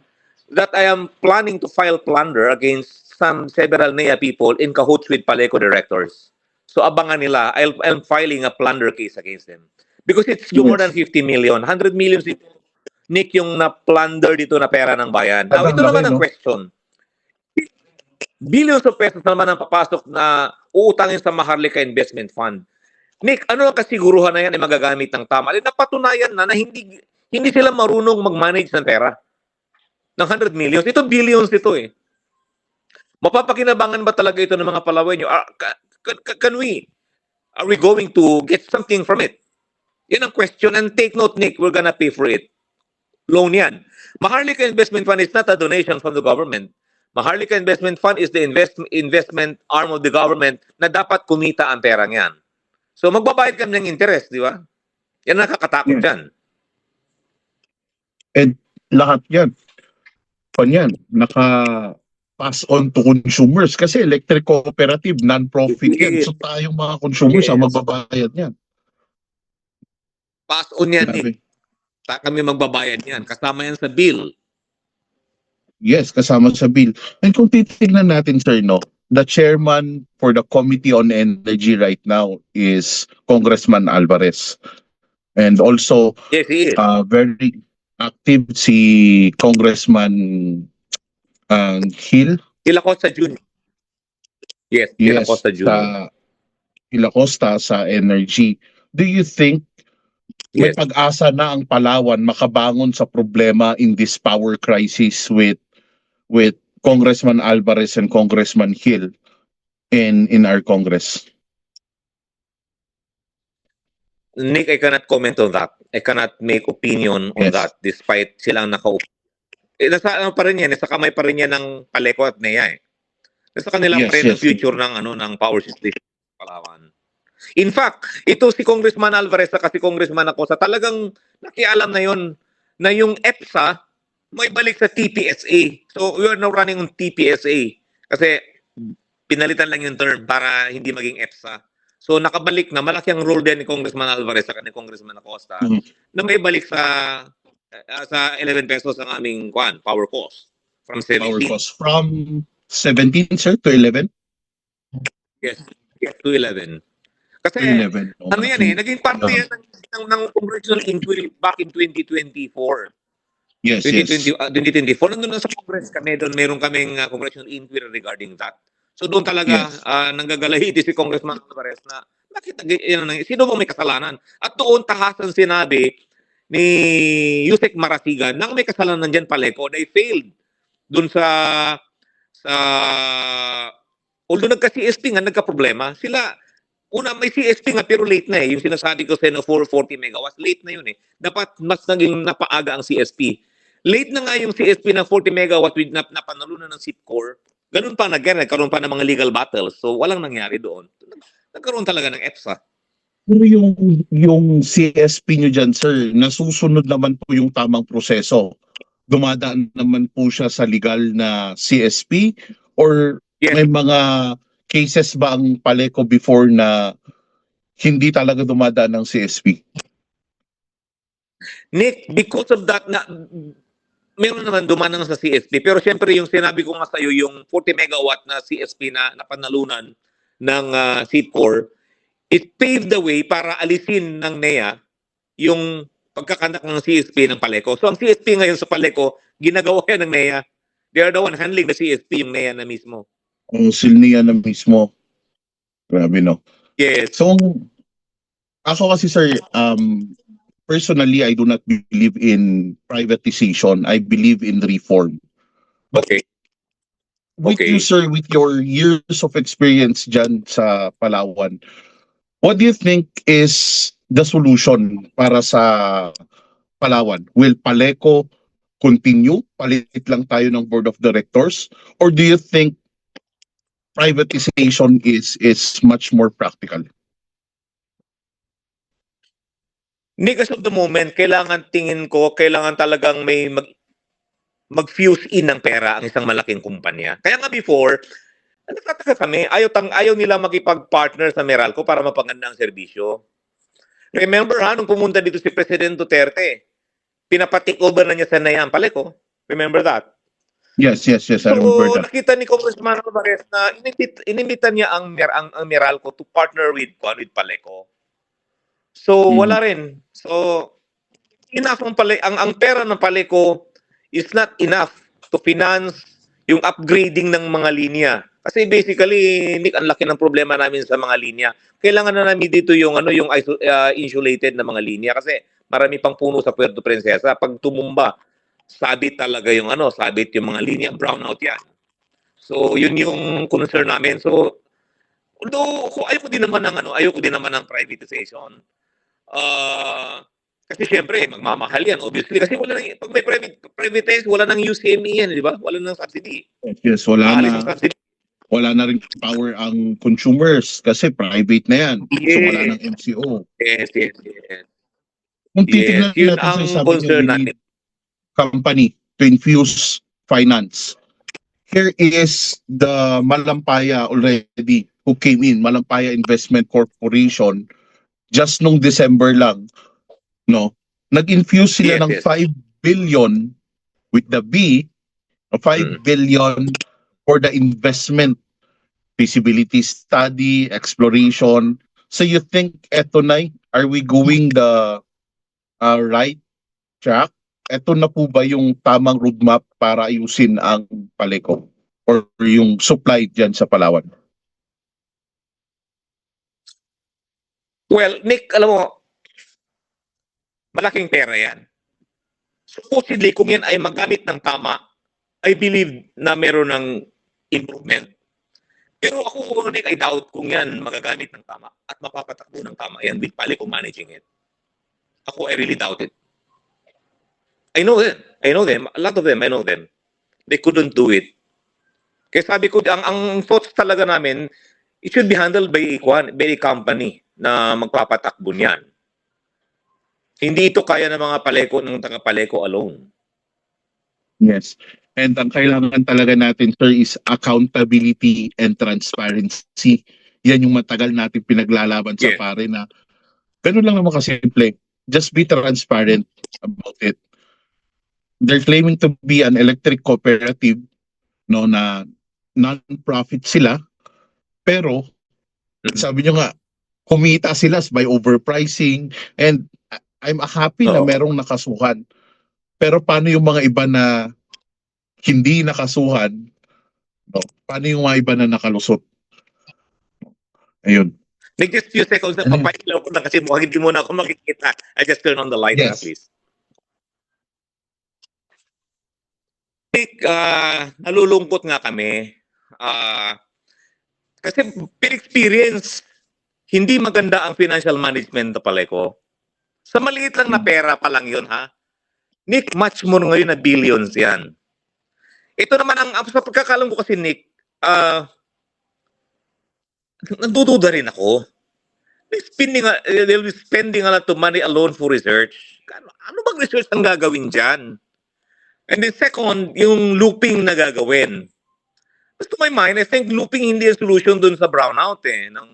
that I am planning to file plunder against several NEA people in cahoots with Paleco directors. So abangan nila, I'm filing a plunder case against them. Because it's more than 50 million. 100 million ito, Nick, yung na-plunder dito na pera ng bayan. Now, ito naman ang question. Billions of pesos naman ang papasok na uutangin sa Maharlika Investment Fund. Nick, ano ang kasiguruhan na yan ay magagamit ng tama? Napatunayan na hindi sila marunong mag-manage ng pera ng 100 millions. Ito billions ito eh. Mapapakinabangan ba talaga ito ng mga Palawenyo? Are we going to get something from it? Yan ang question. And take note, Nick, we're gonna pay for it. Loan yan. Maharlika Investment Fund is not a donation from the government. Maharlika Investment Fund is the investment arm of the government na dapat kumita ang perang yan. So magbabayad kami ng interest, di ba? Yan nakakatakot dyan. And lahat yan, naka-pass on to consumers kasi electric cooperative, non-profit yan. So tayong mga consumers ang magbabayad yan. Pass on yan, Nick. Kami magbabayad yan. Kasama yan sa bill. Yes, kasama sa bill. And kung titignan natin, sir, no, the chairman for the Committee on Energy right now is Congressman Alvarez. And also, yes, he is. Very active si Congressman Hill. Hil Acosta Jr. Yes, Hil Acosta Jr. Hil Acosta sa energy. Do you think may pag-asa na ang Palawan makabangon sa problema in this power crisis with Congressman Alvarez and Congressman Hill in our Congress? Nick, I cannot comment on that. I cannot make opinion on that despite silang nakaupo. Nasa pa rin yan, nasa kamay pa rin yan ng Paleco at NEA eh. Nasa kanila pa rin ang future ng power system sa Palawan. In fact, ito si Congressman Alvarez at si Congressman Acosta talagang nakialam na yon na yung EPSA may balik sa TPSA. So, we are now running on TPSA kasi pinalitan lang yung term para hindi maging EPSA. So, nakabalik na. Malaki ang role din ni Congressman Alvarez at ni Congressman Acosta na may balik sa 11 pesos ang aming power cost. From 17. Power cost from 17, sir, to 11? Yes, to 11. Kasi, 11. ano yan eh, naging parte yan ng congressional inquiry back in 2024. Yes, 2024. Nandun na sa Congress kami, doon meron kaming congressional inquiry regarding that. So doon talaga nanggagalahitin si Congressman Alvarez na bakit sino bang may kasalanan? At doon tahasan sinabi ni Yusek Marasigan na may kasalanan dyan Paleco. They failed doon sa although nagka-CSP nga, nagka-problema, sila una, may CSP nga pero late na eh. Yung sinasabi ko sa 440 megawatts, late na yun eh. Dapat mas naging napaaga ang CSP. Late na nga yung CSP ng 40 megawatts with napanalunan ng SIPCOR. Ganun pa nagkaroon pa ng mga legal battles. So walang nangyari doon. Nagkaroon talaga ng EPSA. Pero yung CSP nyo dyan, sir, nasusunod naman po yung tamang proseso. Dumadaan naman po siya sa legal na CSP or Yes. may mga cases ba ang Paleco before na hindi talaga dumadaan ng CSP? Nick, because of that, meron naman dumanang sa CSP. Pero siyempre yung sinabi ko nga sa'yo, yung 40 megawatt na CSP na napanalunan ng SIPCOR, it paved the way para alisin ng NEA yung pagkakanak ng CSP ng Paleco. So ang CSP ngayon sa Paleco, ginagawa yan ng NEA. They are the one handling the CSP, yung NEA na mismo. Ang silniya na mismo. Grabe, no? Yes. So, ako kasi, sir, personally, I do not believe in privatization. I believe in reform. Okay. With Okay. you, sir, with your years of experience dyan sa Palawan, what do you think is the solution para sa Palawan? Will Paleco continue? Palit lang tayo ng board of directors? Or do you think privatization is much more practical? Nick, as of the moment, tingin ko, kailangan talagang may mag-fuse in ng pera ang isang malaking kumpanya. Kaya nga before, nagtataka kami, ayaw nila makipag-partner sa Meralco para mapaganda ang serbisyo. Remember nung pumunta dito si President Duterte, pinapatik over na niya sa Nayan Paleco. Remember that? Yes, I So, remember that. nakita ni Congressman Alvarez na inimbita niya ang Meralco to partner with Paleco. So, wala rin. So, enough ang pera ng Paleco is not enough to finance yung upgrading ng mga linya. Kasi basically, Nick, ang laki ng problema namin sa mga linya. Kailangan na namin dito yung insulated na mga linya kasi marami pang puno sa Puerto Princesa. Pag tumumba, sabit talaga yung sabit yung mga linya, brownout yan. So, yun yung concern namin. So, although ayoko din naman ng privatization. Kasi syempre, magmamahal yan, obviously. Kasi pag may privatize, wala nang UCME yan, di ba? Wala nang subsidy. Yes, wala na rin power ang consumers kasi private na yan. Yes. So wala nang MCO. Yes. Kung titignan Yun natin ang sa sabi concern niya, we natin. need company to infuse finance. Here is the Malampaya already who came in, Malampaya Investment Corporation, just nung December lang, no? Nag-infuse sila ng 5 billion with the B, 5 billion for the investment, feasibility study, exploration. So you think, eto na, are we going the right track? Eto na po ba yung tamang roadmap para ayusin ang Paleco or yung supply dyan sa Palawan? Well, Nick, alam mo, malaking pera yan. Supposedly, kung yan ay magamit ng tama, I believe na meron ng improvement. Pero ako, Nick, I doubt kung yan magagamit ng tama at mapapatakbo ng tama yan with Paleco managing it. Ako, I really doubt it. I know them. A lot of them, I know them. They couldn't do it. Kaya sabi ko, ang thoughts talaga namin, it should be handled by a company na magpapatakbo niyan. Hindi ito kaya ng mga taga-Paleco alone. Yes. And ang kailangan talaga natin, sir, is accountability and transparency. Yan yung matagal natin pinaglalaban sa pare na ganun lang naman kasimple. Just be transparent about it. They're claiming to be an electric cooperative, no, na non-profit sila, pero sabi nyo nga, kumita sila by overpricing, and I'm happy na merong nakasuhan. Pero paano yung mga iba na hindi nakasuhan? No? Paano yung mga iba na nakalusot? Ayun. Like just few seconds na papailaw ko na kasi hindi mo na ako makikita. I just turn on the light na, please. Nalulungkot nga kami kasi per experience hindi maganda ang financial management na Paleco. Sa maliit lang na pera pa lang yun, ha? Nick, much more ngayon na billions yan. Ito naman sa pagkakalam ko kasi, Nick, nagdududa rin ako. They'll be spending a lot of money alone for research. Ano bang research ang gagawin dyan? And then second, yung looping na gagawin. But to my mind, I think looping hindi ang solution dun sa brownout ng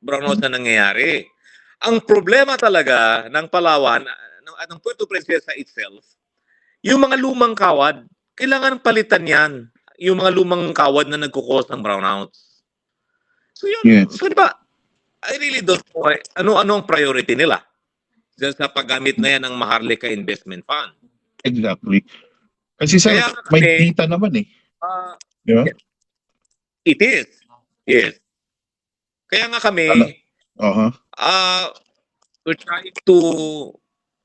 brownout na nangyayari. Ang problema talaga ng Palawan, ng Puerto Princesa itself, yung mga lumang kawad, kailangan palitan yan. Yung mga lumang kawad na nagkukos ng brownouts. So yun, Yes. so diba, I really don't know ano ang priority nila dyan sa paggamit na yan ng Maharlika Investment Fund. Exactly. Kasi sir, Kaya nga may kami, data naman eh. Uh, Di ba? it is. Yes. Kaya nga kami, Uh-huh. we're trying to,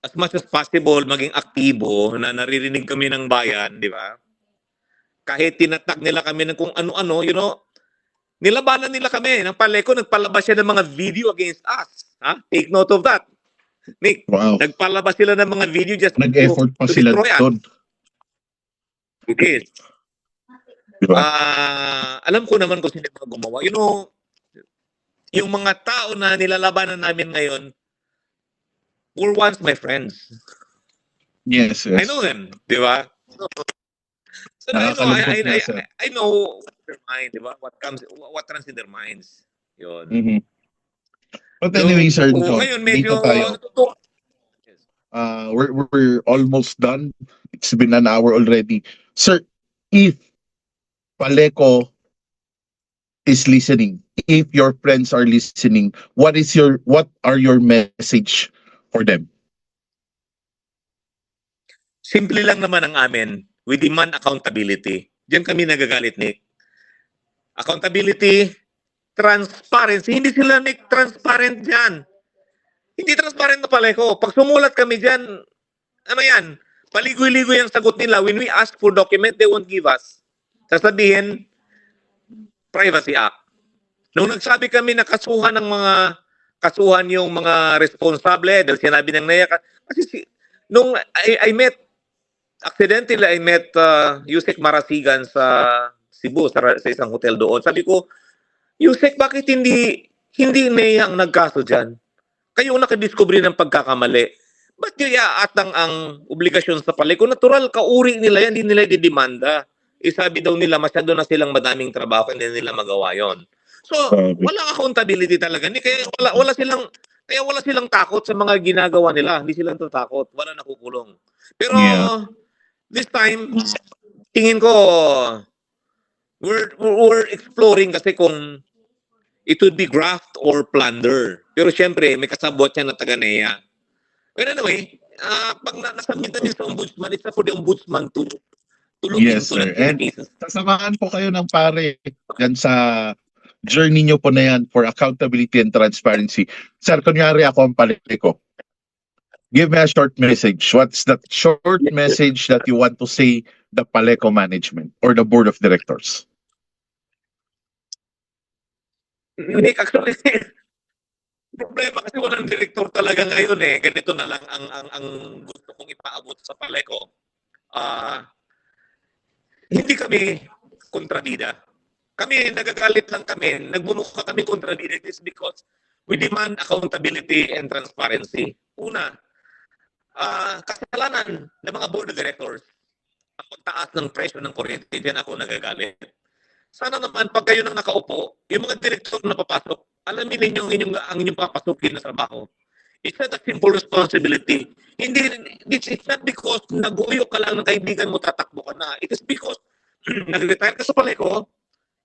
as much as possible, maging aktibo na naririnig kami ng bayan, di ba? Kahit tinatag nila kami ng kung ano-ano, nilabanan nila kami ng Paleco, nagpalabas siya ng mga video against us. Ha? Take note of that. Nick, Wow. nagpalabas sila ng mga video just Nag-effort pa to sila destroy us. doon. It is. Diba? Alam ko naman kung sino yung mga gumawa. Yung mga tao na nilalabanan namin ngayon were once my friends. Yes, yes. I know them, di ba? So Nakakalungkot nga, sir. I know what's their mind, di ba? What runs in their minds. Yun. Mhm. But anyway, Sir John, Ngayon, medyo, dito tayo. We're almost done. It's been an hour already. Sir, if Paleco is listening, if your friends are listening, what are your message for them? simple lang naman ang amin. We demand accountability. Diyan kami nagagalit, Nick. Accountability, transparency. Hindi sila, Nick, transparent dyan. Hindi transparent na Paleco. Pag sumulat kami dyan, ano yan? Paligoy-ligoy ang sagot nila. When we ask for document, they won't give us. Sasabihin, Privacy Act. Nung nagsabi kami na kasuhan yung mga responsable, dahil sinabi ng NEA, kasi nung accidentally I met Yusek Marasigan sa Cebu, sa isang hotel doon. Sabi ko, Yusek, bakit hindi NEA ang nagkaso dyan? Kayo nakadiscovery ng pagkakamali. Ba't nyo iaatang ang obligasyon sa Paleco? Natural, kauri nila yan, hindi nila didemanda. Sabi daw nila, masyado na silang madaming trabaho, hindi nila magawa yon. So, walang accountability talaga. Kaya wala silang takot sa mga ginagawa nila. Hindi silang tatakot. Wala nakukulong. Pero, this time, tingin ko, we're exploring kasi kung it would be graft or plunder. Pero syempre, may kasabot siya na taga-NEA. But anyway, pag nasubmitan niyo sa ombudsman, it's for the ombudsman to look Yes, into sir. the And cases. sasamahan po kayo ng pare dyan sa journey nyo po na yan for accountability and transparency. Sir, kunyari ako ang Paleco. Give me a short message. What's that short message that you want to say the Paleco management or the board of directors? Nick, actually, problema kasi walang direktor talaga ngayon eh. Ganito na lang ang gusto kong ipaabot sa Paleco. Hindi kami kontrabida. Kami, nagagalit lang kami. Nagmumukha kami kontrabida. It is because we demand accountability and transparency. Una, kasalanan ng mga board of directors ang pagtaas ng presyo ng kuryente. Diyan ako nagagalit. Sana naman pag kayo nang nakaupo, yung mga direktor na papasok, alamin ninyo ang inyong papasukin na trabaho. It's not a simple responsibility. It's not because nag-uyo ka lang ng kaibigan mo, tatakbo ka na. It is because nag-retire ka sa Paleco,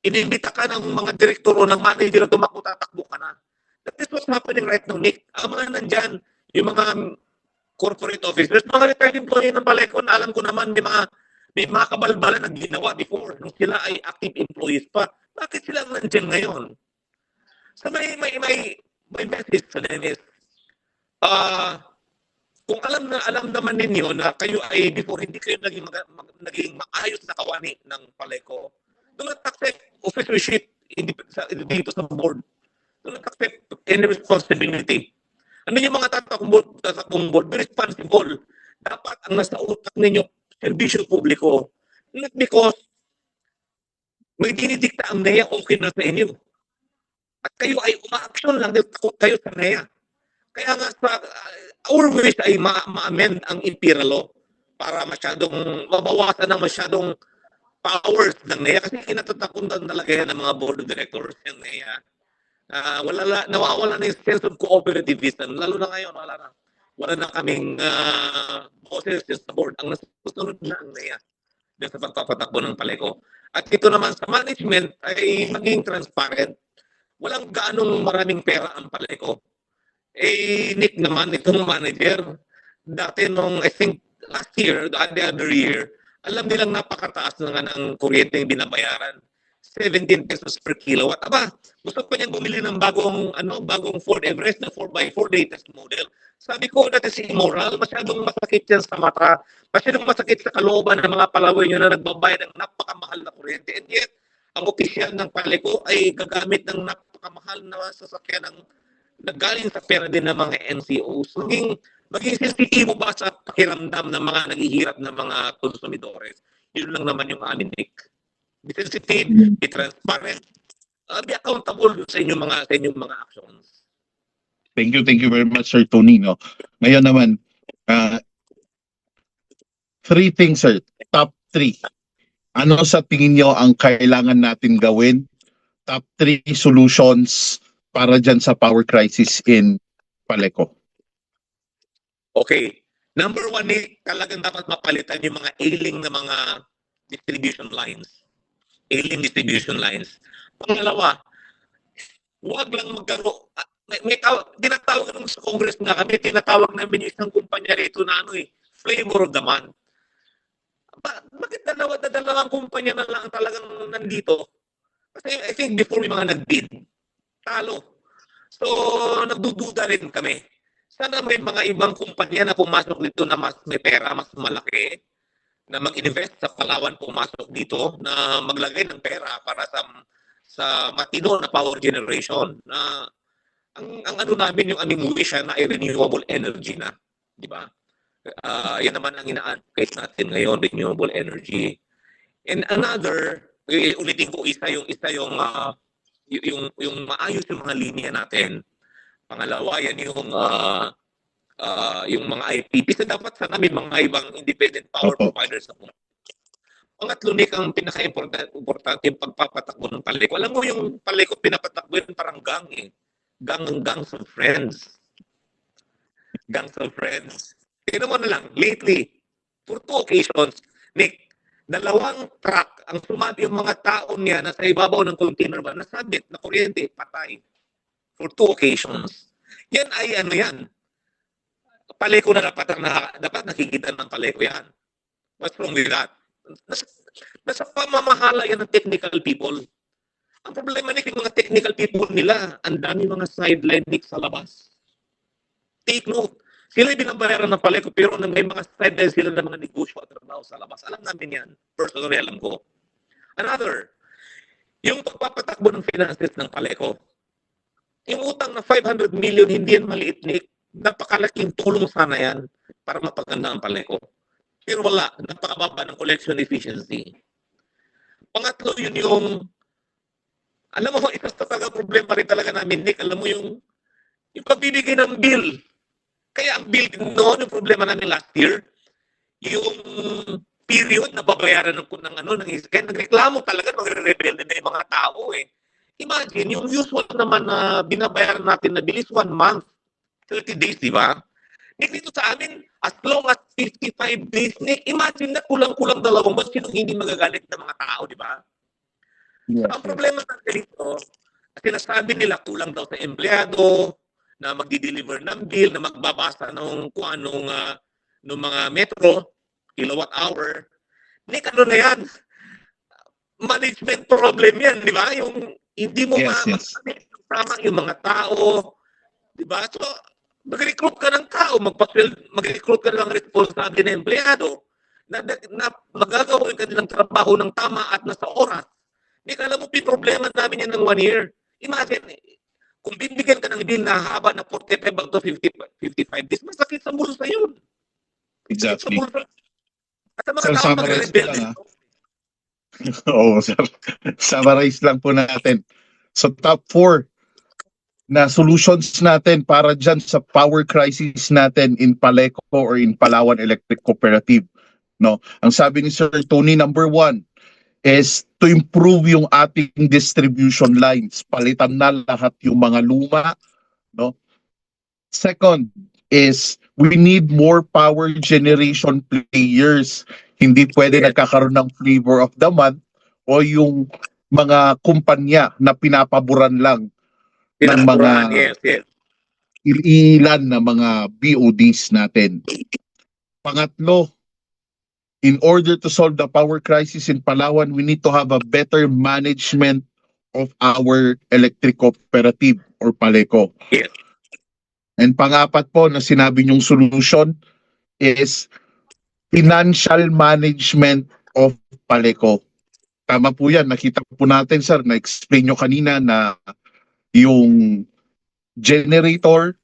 inimbita ka ng mga direktor o ng manager na tumakbo, tatakbo ka na. That is what's happening right now, Nick. Ang mga nandyan, yung mga corporate officers, mga retired employee ng Paleco na alam ko naman may mga kabalbalan na ginawa before nung sila ay active employees pa. Bakit sila nandyan ngayon? So may message sa Dennis. Kung alam naman ninyo na kayo ay before hindi kayo naging maayos na kawani ng Paleco, do not accept officership dito sa board. to not accept any responsibility. Ano yung mga tatakong board? Be responsible. Dapat ang nasa utak ninyo, serbisyo publiko. Not because may dinidikta ang NEA, okay na sa inyo. At kayo ay uma-action lang dahil takot kayo sa NEA. Kaya nga our wish ay ma-amend ang imperial law para mabawasan ng masyadong powers ng NEA kasi kinatatakutan talaga yan ng mga board of directors ng NEA. Nawawala na yung sense of cooperativism. Lalo na ngayon, wala na kaming bosses sa board. Ang nasusunod na ang NEA sa pagpapatakbo ng Paleco. At ito naman sa management ay maging transparent. Walang gaanong maraming pera ang Paleco. Nick naman, itong manager, dati nung, I think, last year, the other year, alam nilang napakataas na nga ng kuryente yung binabayaran. 17 pesos per kilowatt. Aba, gusto ko niyang bumili ng bagong Ford Everest na 4x4 latest model. Sabi ko, that is immoral. Masyadong masakit yan sa mata. Masyadong masakit sa kalooban ng mga palaway nyo na nagbabayad ng napakamahal na kuryente. And yet, ang opisyal ng Paleco ay gagamit ng napakamahal na sasakyan ng nagaling sa pera din ng mga NCOs. Maging sensitibo ba sa pakiramdam ng mga naghihirap ng mga konsumidores? Yun lang naman yung amin, Nick. Be sensitive, be transparent, be accountable sa inyong mga actions. Thank you very much, Sir Tony. No? Ngayon naman, 3 things, sir. Top 3. Ano sa tingin nyo ang kailangan natin gawin? Top 3 solutions para dyan sa power crisis in Paleco. Okay. Number 1, talagang dapat mapalitan yung mga ailing na mga distribution lines. Ailing distribution lines. Pangalawa, huwag lang magkaroon. Tinatawag naman sa Congress nga kami, tinatawag namin yung isang kumpanya rito na flavor of the month. Bakit dalawang kumpanya na lang talagang nandito? Kasi I think before may mga nag-bid, talo. So, nagdududa rin kami. Sana may mga ibang kumpanya na pumasok dito na mas may pera, mas malaki, na mag-invest sa Palawan, pumasok dito, na maglagay ng pera para sa matino na power generation. Na ang ano namin, yung aming wish na ay renewable energy na. Di ba? Yan naman ang ina-advocate natin ngayon, renewable energy. And another, ulitin ko, isa yung maayos yung mga linya natin. Pangalawa, yan yung mga IPPs na dapat sana may mga ibang independent power providers sa kung. Pangatlo, Nick, ang pinaka-importante yung pagpapatakbo ng Paleco. Alam mo yung Paleco pinapatakbo yun parang gang gangs of friends. Gangs of friends. Tignan mo na lang, lately, for 2 occasions, Nick, 2 truck ang sumabi yung mga tao niya na sa ibabaw ng container ba, nasabit na kuryente, patay. For 2 occasions. Yan ay yan. Paleco na dapat nakikita ng Paleco yan. What's wrong with that? Nasa pamamahala yan ng technical people. Ang problema ni mga technical people nila, ang dami mga sideline Nick sa labas. Take note. Sila binabayaran ng Paleco pero may mga sideline sila ng mga negosyo at trabaho sa labas. Alam namin yan. Personally, alam ko. Another, yung pagpapatakbo ng finances ng Paleco. Yung utang na 500 million, hindi yan maliit, Nick. Napakalaking tulong sana yan para mapaganda ang Paleco. Pero wala, napakababa ng collection efficiency. Pangatlo, yun yung, alam mo, isa sa talaga problema rin talaga namin, Nick, alam mo yung pagbibigay ng bill. Kaya ang bill noon, yung problema namin last year, yung period na babayaran ng kaya nagreklamo talaga, magre-rebelde na yung mga tao Imagine, yung usual naman na binabayaran natin na bilis 1 month, 30 days, di ba? Dito sa amin, as long as 55 days, imagine na kulang-kulang 2 months, sinong hindi magagalit ng mga tao, di ba? Yeah. So, ang problema natin dito, sinasabi nila kulang daw sa empleyado, na magdi-deliver ng bill, na magbabasa ng kung anong mga metro, kilowatt hour. Nick, ano na yan? Management problem yan, di ba? Yung hindi mo tama yung mga tao, di ba? So, mag-recruit ka ng tao, mag-recruit ka ng responsable na empleyado na magagawin ka ng trabaho ng tama at nasa oras. Hindi ka alam mo, problema namin yan ng 1 year. Imagine, Kung bibigyan ka ng bill na haba na 45 up to 50, 55 days, masakit sa bulsa yun. Masakit sa Exactly. bulsa. At sa mga Sir, tao summarize ko nagre-rebel lang, Oo, sir. Summarize lang po natin. So top 4 na solutions natin para dyan sa power crisis natin in Paleco or in Palawan Electric Cooperative. No? Ang sabi ni Sir Tony, number 1 is to improve yung ating distribution lines. Palitan na lahat yung mga luma. No? Second is we need more power generation players. Hindi pwede Yes. nagkakaroon ng flavor of the month o yung mga kumpanya na pinapaboran lang ng mga Yes, yes. ilan na mga BODs natin. Pangatlo, in order to solve the power crisis in Palawan, we need to have a better management of our electric cooperative or Paleco. Yes. And pangapat po na sinabi niyong solution is financial management of Paleco. Tama po yan. Nakita po natin, sir, na-explain nyo kanina na yung generator,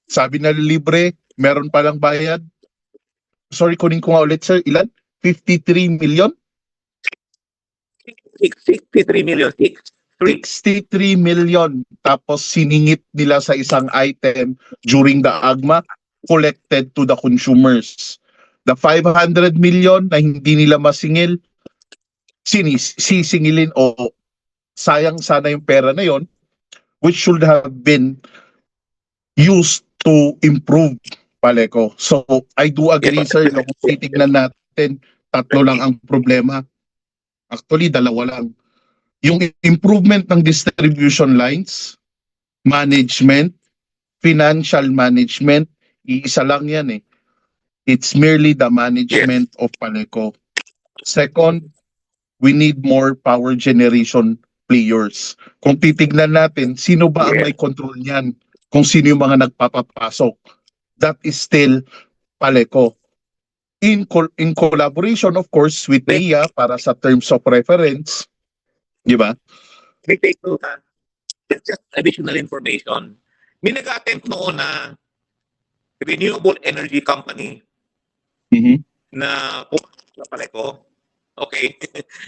sabi na libre, meron palang bayad. Sorry, kunin ko nga ulit, sir. Ilan? 53 million? 63 million. 63 million. Tapos siningit nila sa isang item during the AGMA, collected to the consumers. The 500 million na hindi nila masingil, sisingilin o sayang sana yung pera na yon, which should have been used to improve Paleco. So I do agree, sir, na kung titignan natin, tatlo lang ang problema. Actually, dalawa lang. Yung improvement ng distribution lines, management, financial management, iisa lang yan eh. It's merely the management of Paleco. Second, we need more power generation players. Kung titignan natin, sino ba ang may control niyan? Kung sino yung mga nagpapapasok? That is still Paleco. In collaboration, of course, with NEA para sa terms of reference, di ba? May take note ha. Just additional information. May nag-attempt noon na renewable energy company Mhm. na pumasok na Paleco. Okay.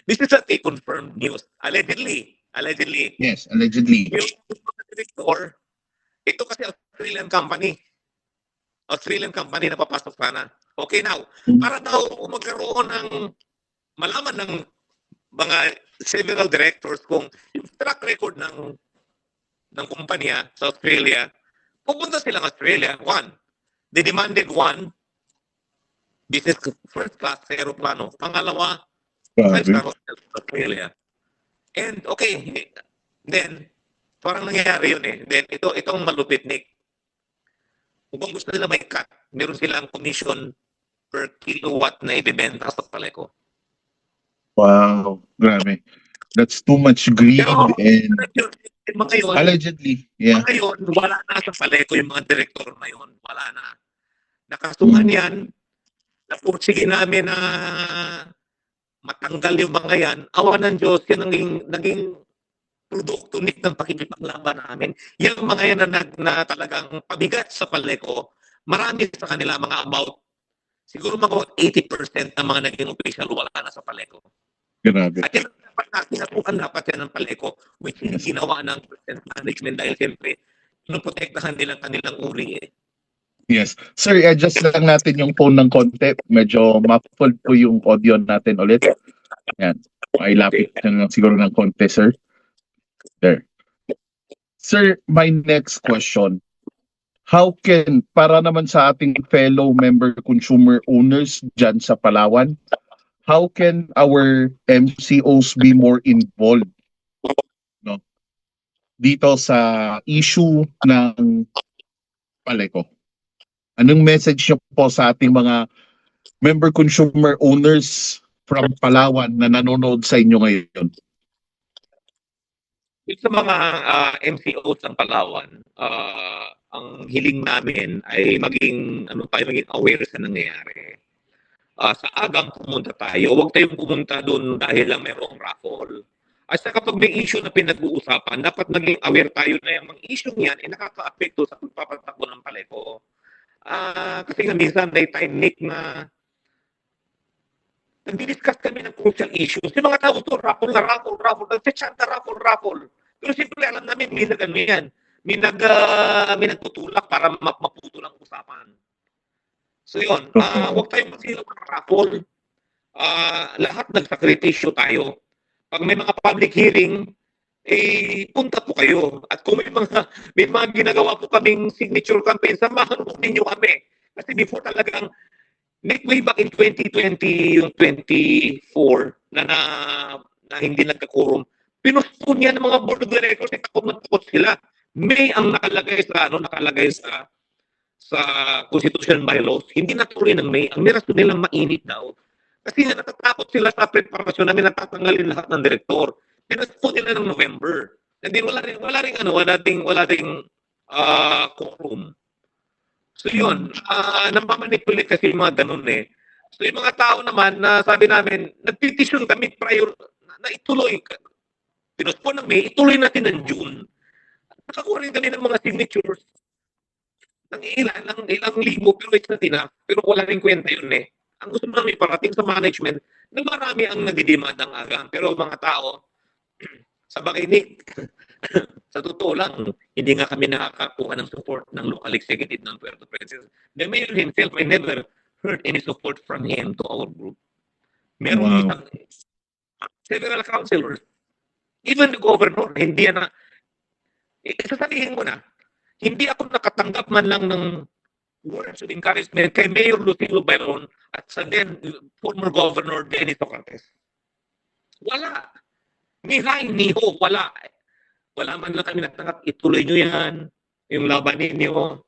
This is a confirmed news. Allegedly. Yes, allegedly. Yung director, ito kasi Australian company. Australian company na papasok sana. Okay, now, para daw magkaroon ng malaman ng mga several directors kung yung track record ng kumpanya sa Australia, pupunta silang Australia. One, they demanded one business first class sa aeroplano. Pangalawa, five-star hotel sa Australia. And okay, then parang nangyayari yun eh. Then itong malupit, Nick. Kung gusto nila may cut, meron silang commission per kilowatt na ibibenta sa Paleco. Wow, grabe. That's too much greed and Mga yun, allegedly, yeah. mga yun, wala na sa Paleco yung mga direktor na yun. Wala na. Nakasuhan yan, napursige namin na matanggal yung mga yan. Awa ng Diyos, yan naging produkto ng pakikipaglaban namin. Yung mga yan na talagang pabigat sa Paleco, marami sa kanila mga siguro mga 80% ng mga naging official wala na sa Paleco. Grabe. At yan dapat natutukan dapat yan ng Paleco, which is ginawa ng present management dahil siyempre, pinoprotektahan nila kanilang uri eh. Yes. Sir, adjust lang natin yung phone ng konti. Medyo muffled po yung audio natin ulit. Yan. Mailapit na lang siguro ng konti, sir. There. Sir, my next question. How can, para naman sa ating fellow member consumer owners dyan sa Palawan, how can our MCOs be more involved, no, dito sa issue ng Paleco? Anong message niyo po sa ating mga member consumer owners from Palawan na nanonood sa inyo ngayon? Sa mga MCOs ng Palawan, ang hiling namin ay maging aware sa nangyayari. Sa agang pumunta tayo, huwag tayong pumunta doon dahil lang mayroong raffle. At saka kapag may issue na pinag-uusapan, dapat maging aware tayo na yung mga issue niyan ay nakaka-apekto sa pagpapatakbo ng Paleco. Kasi nga minsan may time, Nick, na nagdi-discuss kami ng crucial issues. Yung mga tao to, raffle, nagtsachanta, raffle. Pero siyempre alam namin, minsan ano yan, may nagtutulak para maputo lang usapan. So yun, huwag tayong magsilaw ng raffle. Lahat nagsakritisyo tayo. Pag may mga public hearing, punta po kayo. At kung may mga ginagawa po kaming signature campaign, samahan po ninyo kami. Kasi before talagang, way back in 2020, yung 24, na hindi nagka-quorum, pinusto niya ng mga board of directors, takot sila. May ang nakalagay sa constitutional bylaws, hindi natuloy ng May. Ang rason nilang mainit daw. Kasi natatakot sila sa preparasyon namin, natatanggalin lahat ng direktor. Pinusto nila ng November. Hindi wala ring quorum. So yun, namamanipulate kasi yung mga ganun eh. So yung mga tao naman na sabi namin, nagpetisyon kami prior na ituloy. Pinusto ng May, ituloy natin ng June. Nakakuha rin kami ng mga signatures ng ilang libo, pero it's not enough. Pero wala rin kwenta yun eh. Ang gusto namin iparating sa management na marami ang nagdidemand ng agang. Pero mga tao, sa bagay Nick, sa totoo lang, hindi nga kami nakakakuha ng support ng local executive ng Puerto Princesa. The mayor himself, I never heard any support from him to our group. Meron several councilors, even the governor, hindi na, sasabihin mo na, hindi ako nakatanggap man lang ng words of encouragement kay Mayor Lucilo Bayron at sa then former Governor Dennis Socrates. Wala. Ni Hay, ni Ho, wala. Wala man lang kami natanggap. Ituloy nyo yan. Yung laban ninyo.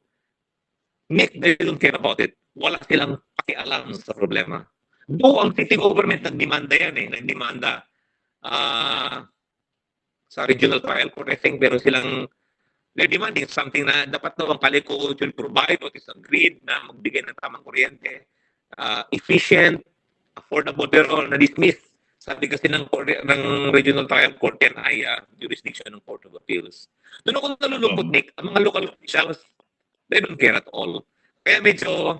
Nick, they don't care about it. Wala silang pakialam sa problema. Do ang city government nagdemanda yan eh. Nagdemanda sa regional trial court, I think, pero silang they're demanding something na dapat daw ang Paleco will provide what is agreed na magbigay ng tamang kuryente, efficient, affordable, pero na-dismiss. Sabi kasi ng regional trial court yan ay jurisdiction ng Court of Appeals. Doon ako nalulungkot, Nick, ang mga local officials, they don't care at all. Kaya medyo,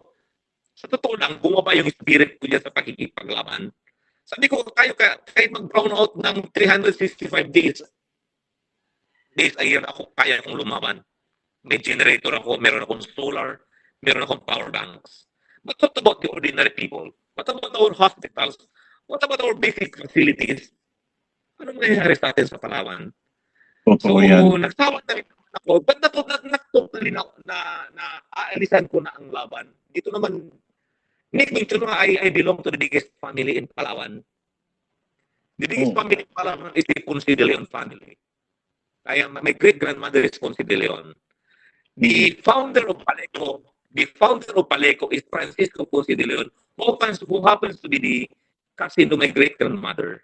sa totoo lang, bumaba yung spirit ko dyan sa pakikipaglaban. Sabi ko, kahit mag-brown out ng 365 days a year ako, kaya akong lumaban. May generator ako, meron akong solar, meron akong power banks. But what about the ordinary people? What about our hospitals? What about our basic facilities? Anong nangyayari sa atin sa Palawan? So, nagsawa na rin ako. But totally na aalisan ko na ang laban. Dito naman, Nick, I belong to the biggest family in Palawan. The biggest family in Palawan is the Ponce de Leon family. My great-grandmother is Ponce de Leon. The founder of Paleco is Francisco Ponce de Leon, who happens to be the cousin of my great-grandmother.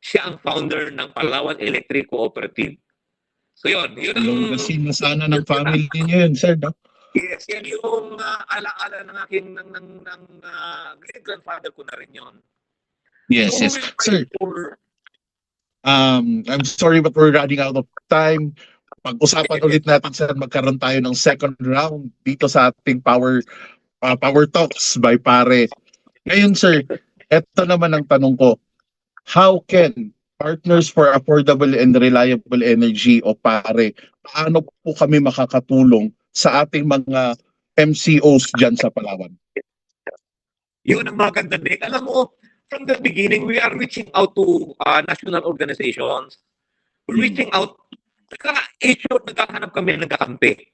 Siya ang founder ng Palawan Electric Cooperative. So yun ang sinasana ng family niyo yun, sir, no? Yes, yan yung alaala ng aking great-grandfather ko na rin yun. Yes, sir. I'm sorry but we're running out of time. Pag-usapan ulit natin sir, magkaroon tayo ng second round dito sa ating Power Talks by Pare. Ngayon sir, eto naman ang tanong ko. How can Partners for Affordable and Reliable Energy o PARE, paano po kami makakatulong sa ating mga MCOs dyan sa Palawan? Yun ang maganda din. Alam mo, from the beginning, we are reaching out to national organizations. We're reaching out. Nagka-issue, nagkahanap kami, nagkakampi.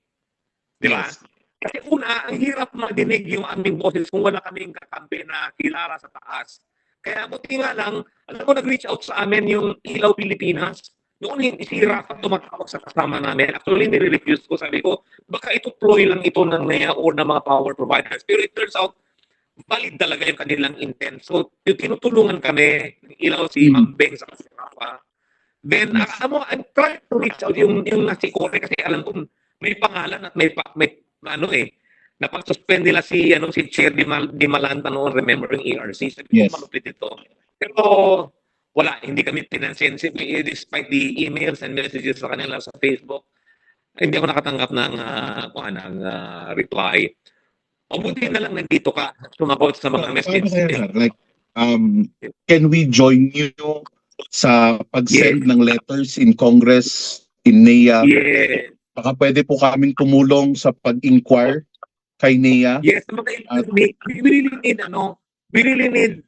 Di ba? Yes. Kasi una, ang hirap madinig yung aming boses kung wala kaming kakampi na kilala sa taas. Kaya buti nga lang, alam mo, nag-reach out sa amin yung Ilaw Pilipinas. Noon, si Rafa tumatawag sa kasama namin. Actually, nire-refuse ko. Sabi ko, baka ito ploy lang ito ng NEA or ng mga power providers. Pero it turns out, valid talaga yung kanilang intent. So, yung tinutulungan kami, Ilaw si Mambeng sa si Rafa. Then, I'm trying to reach out yung si Kore kasi alam ko, may pangalan at may napag-suspend nila si Chair Di Malanta noon, remembering ERC. Sabi ko, Yes. malupit ito. Pero wala, hindi kami pinansensitive despite the emails and messages sa kanila sa Facebook. Hindi ako nakatanggap ng reply. Mabuti na lang nandito ka, sumagot sa mga Paano messages. kaya, sir? Like, can we join you sa pag-send ng letters in Congress, in NEA? Yeah. Baka pwede po kaming tumulong sa pag-inquire kay NEA. Yes, we really need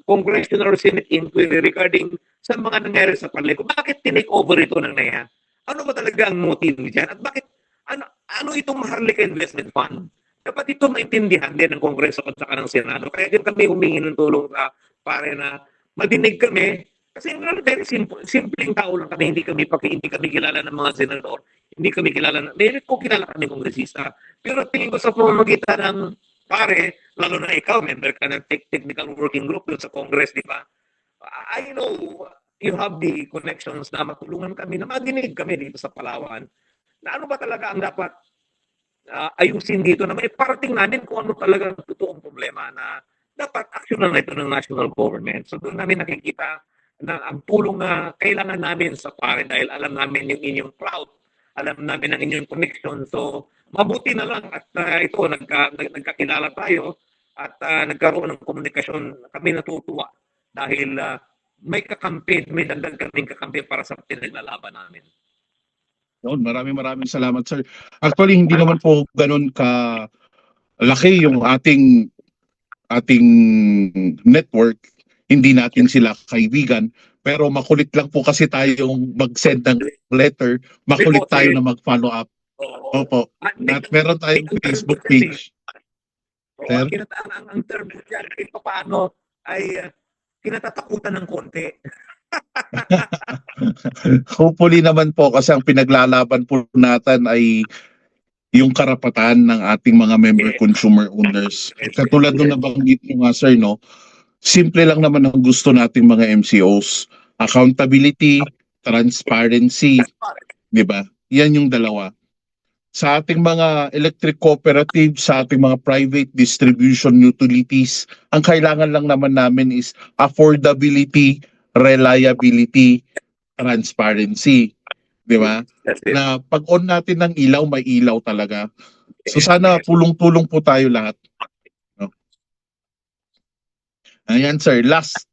congressional or Senate inquiry regarding sa mga nangyari sa Parleco. Bakit tinake over ito ng NEA? Ano ba talaga ang motive dyan? At bakit, ano itong Maharlika Investment Fund? Dapat ito maintindihan din ng Kongreso at saka ng Senado. Kaya din kami humingi ng tulong sa pare na madinig kami. Kasi very simpleng tao lang kami. Hindi kami kilala ng mga senador. Hindi kami kilala. Meron ko kilala kami kongresista. Pero tingin ko sa pamamagitan ng pare, lalo na ikaw, member ka ng technical working group sa Congress, di ba? I know you have the connections na matulungan kami na madinig kami dito sa Palawan. Na ano ba talaga ang dapat ayusin dito na may parating namin kung ano talaga ang totoong problema na dapat aksyonan na ito ng national government. So doon namin nakikita na ang tulong na kailangan namin sa pare dahil alam namin yung inyong proud, alam namin ang inyong connection. So mabuti na lang at ito nagkakilala tayo at nagkaroon ng komunikasyon. Kami natutuwa dahil may kakampi, may dagdag kaming kakampi para sa pinaglalaban namin. Yun, maraming salamat, sir. Actually, hindi naman po ganun ka laki yung ating network. Hindi natin sila kaibigan, pero makulit lang po kasi tayong mag-send ng letter, makulit tayo na mag-follow up. Opo. At meron tayong Facebook page. Sir? Ang term dyan, kahit paano ay kinatatakutan ng konti. Hopefully naman po kasi ang pinaglalaban po natin ay yung karapatan ng ating mga member consumer owners. Katulad nung nabanggit nyo nga, sir, no? Simple lang naman ang gusto nating mga MCOs. Accountability, transparency, di ba? Yan yung dalawa. Sa ating mga electric cooperatives, sa ating mga private distribution utilities, ang kailangan lang naman namin is affordability, reliability, transparency. Di ba? Na pag-on natin ng ilaw, may ilaw talaga. So sana tulong-tulong po tayo lahat. No? Ayan, sir. Last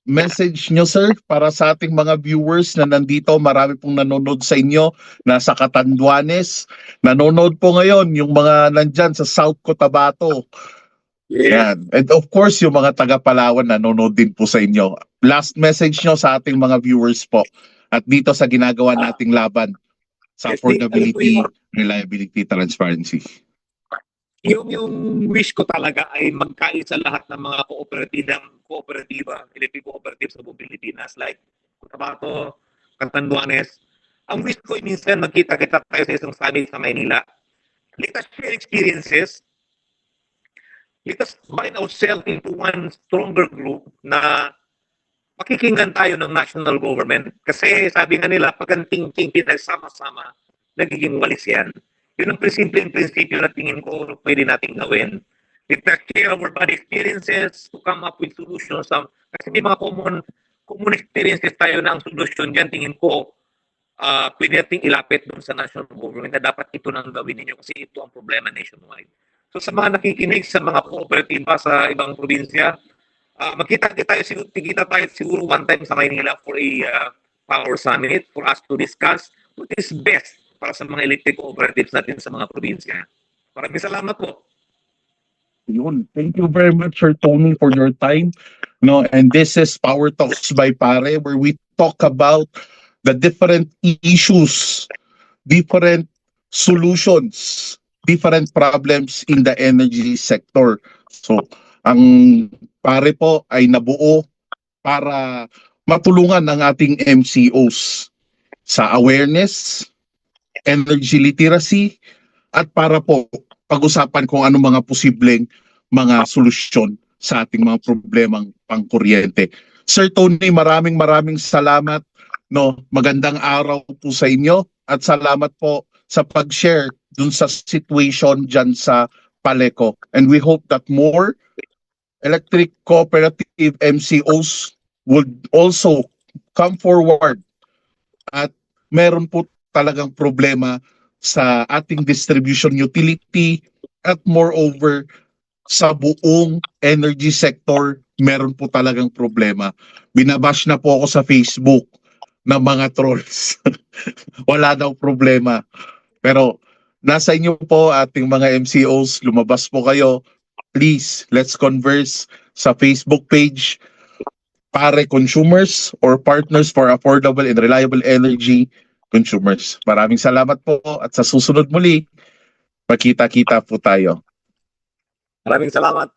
message nyo, sir, para sa ating mga viewers na nandito. Marami pong nanonood sa inyo. Nasa Catanduanes. Nanonood po ngayon yung mga nandyan sa South Cotabato. Yan. And of course, yung mga taga-Palawan nanonood din po sa inyo. Last message nyo sa ating mga viewers po. At dito sa ginagawa nating laban sa affordability, reliability, transparency. Yung wish ko talaga ay magkaisa lahat ng mga kooperatiba, electric cooperatives sa buong Pilipinas like Cotabato, Catanduanes. Ang wish ko minsan magkita-kita tayo sa isang summit sa Maynila. Let us share experiences. Let us bind ourselves into one stronger group na makikinggan tayo ng national government. Kasi sabi nga nila, pag ang thinking pinagsama-sama, nagiging walis yan. Yun ang simpleng prinsipyo na tingin ko pwede nating gawin. Let us share our bad experiences to come up with solutions. Kasi may mga common experiences tayo na ang solution dyan, tingin ko, pwede nating ilapit doon sa national government na dapat ito nang gawin ninyo kasi ito ang problema nationwide. So sa mga nakikinig sa mga kooperatiba sa ibang probinsya, magkita tayo siguro one time sa Maynila for a power summit for us to discuss what is best para sa mga electric cooperatives natin sa mga probinsya. Maraming salamat po. Yun. Thank you very much, Sir Tony, for your time. No, and this is Power Talks by Pare, where we talk about the different issues, different solutions, different problems in the energy sector. So, ang Pare po ay nabuo para matulungan ang ating MCOs sa awareness, energy literacy, at para po pag-usapan kung ano mga posibleng mga solusyon sa ating mga problemang pangkuryente. Sir Tony, maraming salamat. No, magandang araw po sa inyo at salamat po sa pag-share dun sa situation dyan sa Paleco. And we hope that more electric cooperative MCOs would also come forward at meron po talagang problema sa ating distribution utility at moreover sa buong energy sector meron po talagang problema. Binabash na po ako sa Facebook ng mga trolls. Wala daw problema. Pero nasa inyo po ating mga MCOs, lumabas po kayo. Please, let's converse sa Facebook page Pare Consumers or Partners for Affordable and Reliable Energy Consumers. Maraming salamat po at sa susunod muli, magkita-kita po tayo. Maraming salamat.